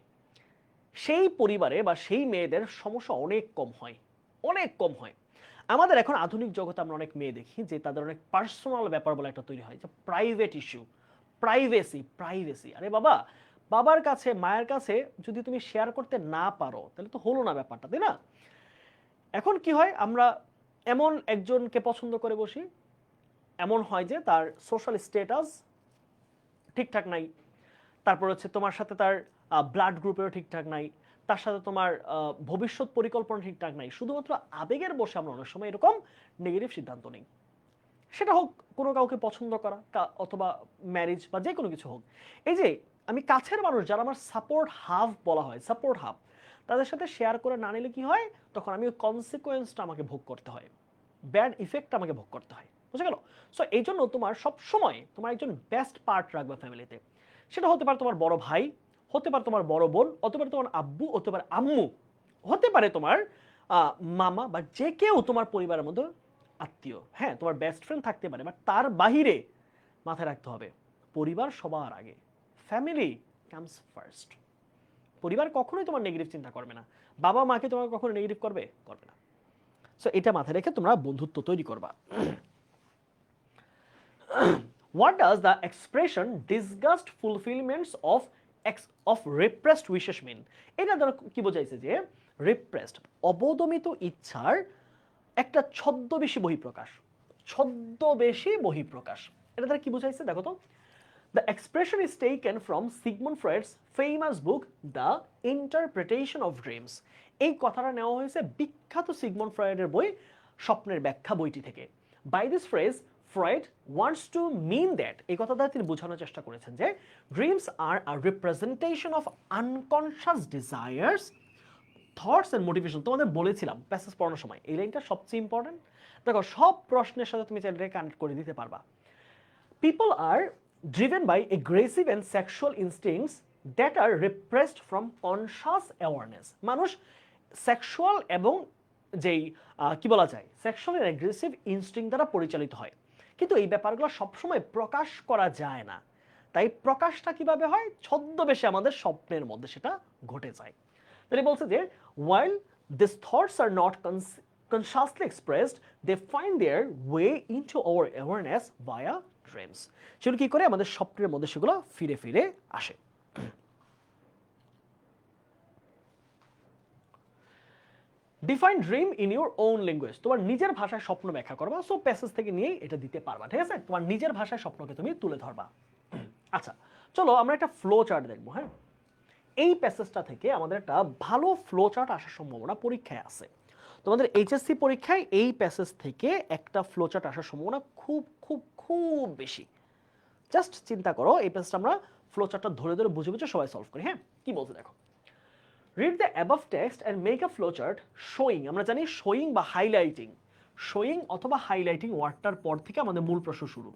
সেই পরিবারে বা সেই মেয়েদের সমস্যা অনেক কম হয়, অনেক কম হয়। আমাদের এখন আধুনিক জগতে আমরা অনেক মেয়ে দেখি যে তাদের অনেক পার্সোনাল ব্যাপার বলে একটা তৈরি হয়, যে প্রাইভেট ইস্যু, প্রাইভেসি। আরে বাবা, বাবার কাছে মায়ের কাছে যদি তুমি শেয়ার করতে না পারো তাহলে তো হলো না ব্যাপারটা, তাই না? এখন কি হয়, আমরা এমন একজনকে পছন্দ করে বসি, এমন হয় যে তার সোশ্যাল স্ট্যাটাস ঠিকঠাক নাই, তারপর হচ্ছে তোমার সাথে তার ব্লাড গ্রুপেরও ঠিকঠাক নাই, তার সাথে তোমার ভবিষ্যৎ পরিকল্পনা ঠিকঠাক নাই, শুধুমাত্র আবেগের বসে আমরা অনেক সময় এরকম নেগেটিভ সিদ্ধান্ত নিই। সেটা হোক কোনো কাউকে পছন্দ করা, অথবা ম্যারেজ বা যে কোনো কিছু হোক। এই যে আমি কাছের মানুষ যারা আমার সাপোর্ট হাফ বলা হয়, সাপোর্ট হাফ, তাদের সাথে শেয়ার করে না নিলে কি হয়, তখন আমি ওই কনসিকোয়েন্সটা আমাকে ভোগ করতে হয়, ব্যাড ইফেক্টটা আমাকে ভোগ করতে হয়, বুঝে গেল? সো এই জন্য তোমার সবসময় তোমার একজন বেস্ট পার্ট রাখবে ফ্যামিলিতে। সেটা হতে পারে তোমার বড় ভাই, হতে পারে তোমার বড় বোন, হতে পারে তোমার আব্বু, হতে পারে আম্মু, হতে পারে তোমার মামা, বা যে কেউ তোমার পরিবারের মধ্যে আত্মীয়, হ্যাঁ, তোমার বেস্ট ফ্রেন্ড থাকতে পারে, বাট তার বাহিরে মাথায় রাখতে হবে পরিবার সবার আগে, ফ্যামিলি কামস ফার্স্ট। পরিবার কখনোই তোমার নেগেটিভ চিন্তা করবে না, বাবা মাকে তোমাকে কখনো নেগেটিভ করবে না। সো এটা মাথায় রেখে তোমরা বন্ধুত্ব তৈরি করবা। What does the expression disgust fulfillments of repressed wishes mean? এটা দ্বারা কি বোঝাইছে, যে রিপ্রেসড, অবদমিত ইচ্ছার একটা ছদ্মবেশী বহিঃপ্রকাশ। এটা দ্বারা কি বোঝাইছে দেখো তো। The expression is taken from Sigmund Freud's famous book The Interpretation of Dreams. এই কথাটা নেওয়া হয়েছে বিখ্যাত সিগমন্ড ফ্রয়েডের বই স্বপ্নের ব্যাখ্যা বইটি থেকে। By this phrase, Freud wants to mean that, এই কথা দ্বারা তিনি বোঝানোর চেষ্টা করেছেন যে dreams are a representation of unconscious desires, thoughts and motivation. তোমাদের বলেছিলাম প্যাসেজ পড়ানোর সময়, এই লাইনটা সবচেয়ে ইম্পর্টেন্ট। দেখো সব প্রশ্নের সাথে তুমি চাইলে কানেক্ট করে দিতে পারবা। People are driven by aggressive and sexual instincts that are repressed from conscious awareness. মানুষ সেক্সুয়াল এবং যেই কি বলা যায়, সেক্সুয়াল এন্ড অ্যাগ্রেসিভ ইনস্টিংক্ট দ্বারা পরিচালিত হয়, কিন্তু এই ব্যাপারগুলো সবসময় প্রকাশ করা যায় না। তাই প্রকাশটা কিভাবে হয়, ছদ্মবেশে আমাদের স্বপ্নের মধ্যে সেটা ঘটে যায়। তাহলে বলছে যে while these thoughts are not consciously expressed, they find their way into our awareness via dreams. সেগুলো কি করে আমাদের স্বপ্নের মধ্যে সেগুলো ফিরে ফিরে আসে। Define dream in your own language, তোমার নিজের ভাষায় স্বপ্ন ব্যাখ্যা করবা। সো প্যাসেজ থেকে নিয়েই এটা দিতে পারবা, ঠিক আছে? তোমার নিজের ভাষায় স্বপ্নকে তুমি তুলে ধরবা। আচ্ছা, চলো আমরা একটা ফ্লো চার্ট দেখবো। হ্যাঁ, এই প্যাসেজটা থেকে আমাদের একটা ভালো ফ্লো চার্ট আসার সম্ভাবনা পরীক্ষায় আছে। তোমাদের এইচএসসি পরীক্ষায় এই প্যাসেজ থেকে একটা ফ্লো চার্ট আসার সম্ভাবনা খুব খুব খুব বেশি। জাস্ট চিন্তা করো, এই প্যাসেজটা আমরা ফ্লো চার্টটা ধরে ধরে বুঝে বুঝে সবাই সলভ করি। হ্যাঁ, কি বলতে দেখো, read the above text and make a flow chart showing. আমরা জানি শোয়িং বা হাইলাইটিং, শোয়িং অথবা হাইলাইটিং ওয়ার্ডটার পর থেকে আমাদের মূল প্রশ্ন শুরু।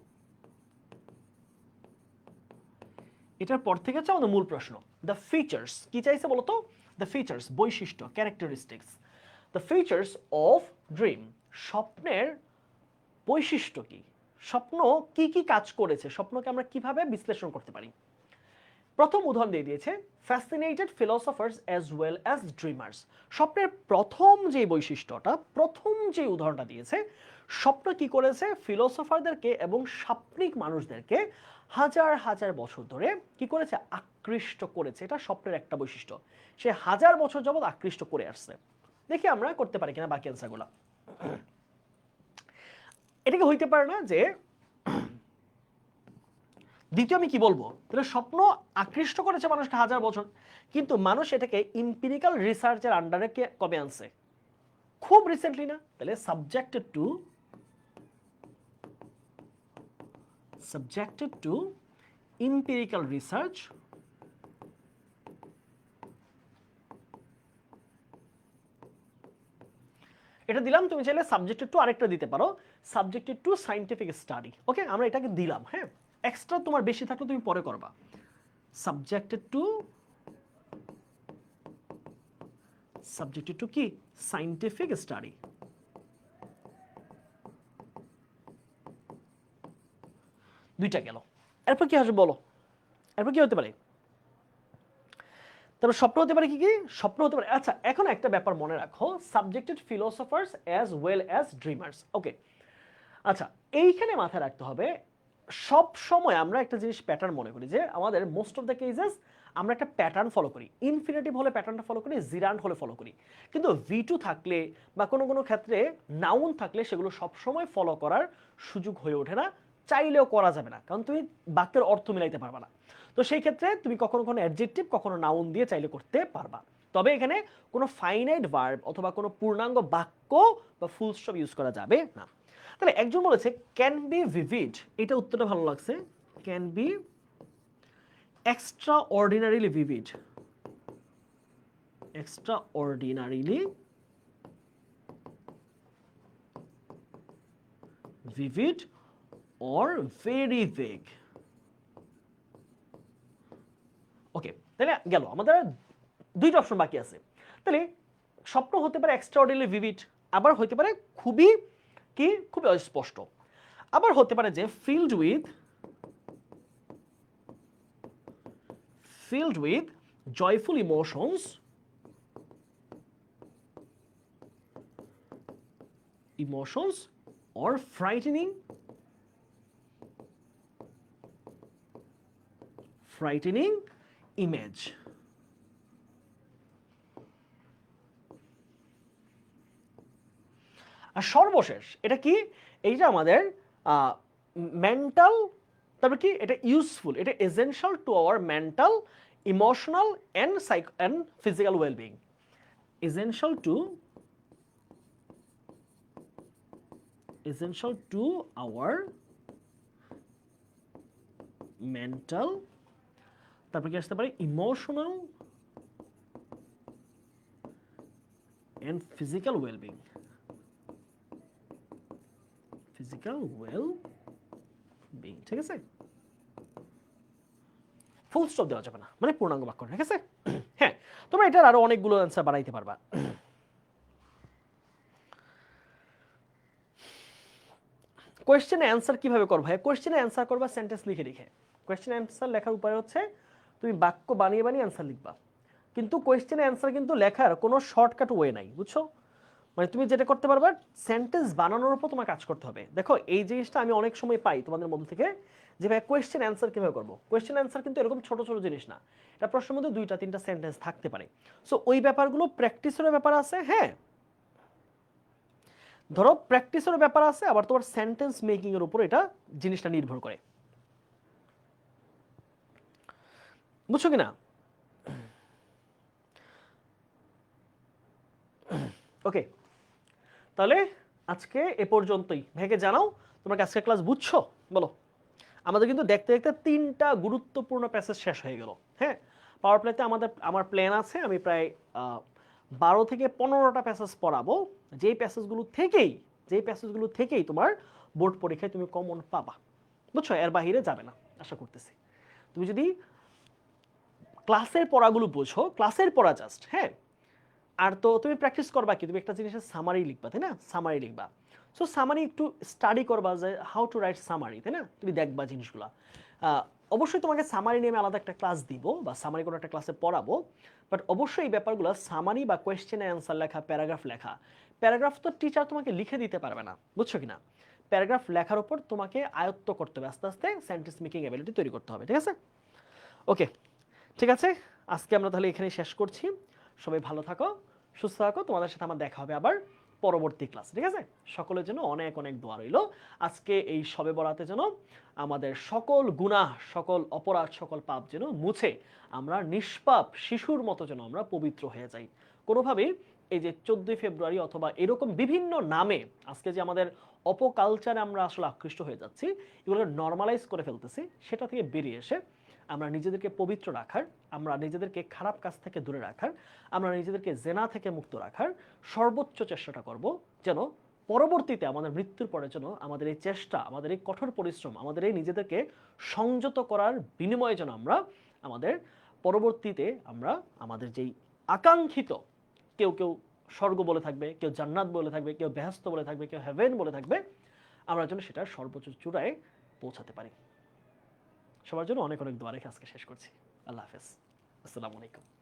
এটার পর থেকে হচ্ছে আমাদের মূল প্রশ্ন। দ্য ফিচার্স, কি চাইছে বলতো? দ্য ফিচার্স, বৈশিষ্ট্য, characteristics. The features of dream, স্বপ্নের বৈশিষ্ট্য কি, স্বপ্ন কি কি কাজ করেছে, স্বপ্নকে আমরা কিভাবে বিশ্লেষণ করতে পারি। প্রথম উদাহরণ দিয়ে দিয়েছে, fascinated philosophers as well as dreamers. স্বপ্নের প্রথম যে বৈশিষ্ট্যটা, প্রথম যে উদাহরণটা দিয়েছে, স্বপ্ন কি করেছে? ফিলোসফারদেরকে এবং সাপ্নিক মানুষদেরকে হাজার হাজার বছর ধরে কি করেছে? আকৃষ্ট করেছে। এটা স্বপ্নের একটা বৈশিষ্ট্য, সে হাজার বছর যাবত আকৃষ্ট করে আসছে। দেখি আমরা করতে পারি কিনা বাকি অ্যান্সারগুলো। এটাকে হইতে পারে না যে দ্বিতীয় আমি কি বলবো, তাহলে স্বপ্ন আকৃষ্ট করেছে মানুষকে হাজার বছর, কিন্তু মানুষ এটাকে এমপিরিক্যাল রিসার্চের আন্ডারে কবে আনছে? খুব রিসেন্টলি না? তাহলে সাবজেক্টেড টু এমপিরিক্যাল রিসার্চ এটা দিলাম। তুমি চাইলে সাবজেক্টেড টু আরেকটা দিতে পারো, সাবজেক্টেড টু সায়েন্টিফিক স্টাডি। ওকে, আমরা এটাকে দিলাম। হ্যাঁ, এক্সট্রা তোমার বেশি থাকলে তুমি পরে করবা। সাবজেক্টেড টু কি? Scientific study. দুইটা গেল। এরপর কি আসবে বলো? এরপর কি হতে পারে? তারপর স্বপ্ন হতে পারে কি কি? স্বপ্ন হতে পারে, আচ্ছা এখন একটা ব্যাপার মনে রাখো, subjected philosophers as well as dreamers. Okay, আচ্ছা এইখানে মাথায় রাখতে হবে, সব সময় আমরা একটা জিনিস প্যাটার্ন মনে করি যে আমাদের মোস্ট অফ দ্য কেসেস আমরা একটা প্যাটার্ন ফলো করি। ইনফিনিটিভ হলে প্যাটার্নটা ফলো করি, জিরান্ট হলে ফলো করি, কিন্তু ভি2 থাকলে বা কোনো কোনো ক্ষেত্রে নাউন থাকলে সেগুলো সব সময় ফলো করার সুযোগ হয়ে ওঠে না, চাইলেও করা যাবে না, কারণ তুমি বাক্যের অর্থ মিলাইতে পারবা না। তো সেই ক্ষেত্রে তুমি কখনো কোনো অ্যাডজেক্টিভ কখনো নাউন দিয়ে চাইলে করতে পারবা। তবে এখানে কোনো ফাইনাইট ভার্ব অথবা কোনো পূর্ণাঙ্গ বাক্য বা ফুল স্টপ ইউজ করা যাবে না। তাহলে একজন বলেছে ক্যান বি ভিভিড, এটা উত্তরটা ভালো লাগছে, can be extra ordinarily vivid, extra ordinarily vivid or very vague. ওকে, তাহলে গেল, আমাদের দুইটা অপশন বাকি আছে। তাহলে স্বপ্ন হতে পারে এক্সট্রাঅর্ডিনারি ভিভিড, আবার হতে পারে খুবই কি, খুবই অস্পষ্ট, আবার হতে পারে যে filled with joyful emotions or frightening image. আর সর্বশেষ এটা কি, এইটা আমাদের মেন্টাল, তারপর কি এটা ইউজফুল, এটা essential to our mental, emotional and physical wellbeing, essential to our mental, তারপর কি আসতে পারে ইমোশনাল এন্ড ফিজিক্যাল ওয়েলবিং, ঠিক আছে? ফুল স্টপ দেওয়া যাবে না, মানে পূর্ণাঙ্গ বাক্য, ঠিক আছে? হ্যাঁ, তোমরা এটার আরো অনেকগুলো অ্যান্সার বানাইতে পারবা। কোয়েশ্চেনে অ্যান্সার কিভাবে করবো ভাই? কোয়েশ্চেনে অ্যান্সার করবা সেন্টেন্স লিখে লিখে। কোয়েশ্চেনে অ্যান্সার লেখার উপায় হচ্ছে তুমি বাক্য বানিয়ে বানিয়ে অ্যান্সার লিখবা, কিন্তু কোয়েশ্চেনে অ্যান্সার কিন্তু লেখার কোনো শর্টকাট ওয়ে নাই, বুঝছো? মানে তুমি যেটা করতে পারবা, সেন্টেন্স বানানোর উপর তোমার কাজ করতে হবে। দেখো এই জিনিসটা আমি অনেক সময় পাই তোমাদের মধ্যে থেকে, যে ভাই কোয়েশ্চেন অ্যান্সার কিভাবে করবো। কোয়েশ্চেন অ্যান্সার কিন্তু এরকম ছোট ছোট জিনিস না, এটা প্রশ্নের মধ্যে 2-3টা সেন্টেন্স থাকতে পারে। সো ওই ব্যাপারগুলো প্র্যাকটিসের ব্যাপার আছে। হ্যাঁ, ধরো প্র্যাকটিসের ব্যাপার আছে, আবার তোমার সেন্টেন্স মেকিং এর উপর এটা জিনিসটা নির্ভর করে, বুঝছো কিনা? ওকে, তাহলে আজকে এ পর্যন্তই। ভাইকে জানাও তোমরা কি আজকে ক্লাস বুঝছো, বলো। আমাদের কিন্তু দেখতে দেখতে 3টা গুরুত্বপূর্ণ প্যাসেজ শেষ হয়ে গেল। হ্যাঁ, পাওয়ার প্লেতে আমার প্ল্যান আছে, আমি প্রায় 12 থেকে 15টা প্যাসেজ পড়াবো, যেই প্যাসেজগুলো থেকেই তোমার বোর্ড পরীক্ষায় তুমি কমন পাবা, বুঝছো? এর বাহিরে যাবে না আশা করতেছি। তুমি যদি ক্লাসের পড়াগুলো বোঝো, ক্লাসের পড়া জাস্ট, হ্যাঁ, আর তো তুমি প্র্যাকটিস করবা কি, তুমি একটা জিনিসের সামারি লিখবা, তাই না? সামারি লিখবা। সো সামারি একটু স্টাডি করবা যে হাউ টু রাইট সামারি, তাই না? তুমি দেখবা জিনিসগুলো। অবশ্যই তোমাকে সামারি নিয়ে আলাদা একটা ক্লাস দিব, বা সামারি কোনো একটা ক্লাসে পড়াবো, বাট অবশ্যই এই ব্যাপারগুলো সামারি বা কোয়েশ্চেন অ্যান্সার লেখা, প্যারাগ্রাফ তো টিচার তোমাকে লিখে দিতে পারবে না, বুঝছো কিনা? প্যারাগ্রাফ লেখার উপর তোমাকে আয়ত্ত করতে হবে, আস্তে আস্তে সেন্টেন্স মেকিং এবিলিটি তৈরি করতে হবে, ঠিক আছে? ওকে, ঠিক আছে, আজকে আমরা তাহলে এখানেই শেষ করছি। সবাই ভালো থাকো, সুস্থ থাকো, তোমাদের সাথে আমার দেখা হবে আবার পরবর্তী ক্লাস, ঠিক আছে? সকলের জন্য অনেক অনেক দোয়া রইল। আজকে এই শবে বরাতে যেন আমাদের সকল গুনাহ, সকল অপরাধ, সকল পাপ যেন মুছে আমরা নিষ্পাপ শিশুর মতো যেন আমরা পবিত্র হয়ে যাই। কোনোভাবেই এই যে 14ই ফেব্রুয়ারি অথবা এরকম বিভিন্ন নামে আজকে যে আমাদের অপকালচারে আমরা আসলে আকৃষ্ট হয়ে যাচ্ছি, এগুলোকে নর্মালাইজ করে ফেলতেছি, সেটা থেকে বেরিয়ে এসে আমরা নিজেদেরকে পবিত্র রাখার, আমরা নিজেদেরকে খারাপ কাজ থেকে দূরে রাখার, আমরা নিজেদেরকে জেনা থেকে মুক্ত রাখার সর্বোচ্চ চেষ্টাটা করব, যেন পরবর্তীতে আমাদের মৃত্যুর পরে যেন আমাদের এই চেষ্টা, আমাদের এই কঠোর পরিশ্রম, আমাদের এই নিজেদেরকে সংযত করার বিনিময়ে যেন আমরা আমাদের পরবর্তীতে আমরা আমাদের যেই আকাঙ্ক্ষিত, কেউ কেউ স্বর্গ বলে থাকবে, কেউ জান্নাত বলে থাকবে, কেউ বেহেশত বলে থাকবে, কেউ হেভেন বলে থাকবে, আমরা যেন সেটার সর্বোচ্চ চূড়ায় পৌঁছাতে পারি। সবার জন্য অনেক অনেক দোয়া রেখে আজকে শেষ করছি। আল্লাহ হাফেজ, আসসালামু আলাইকুম।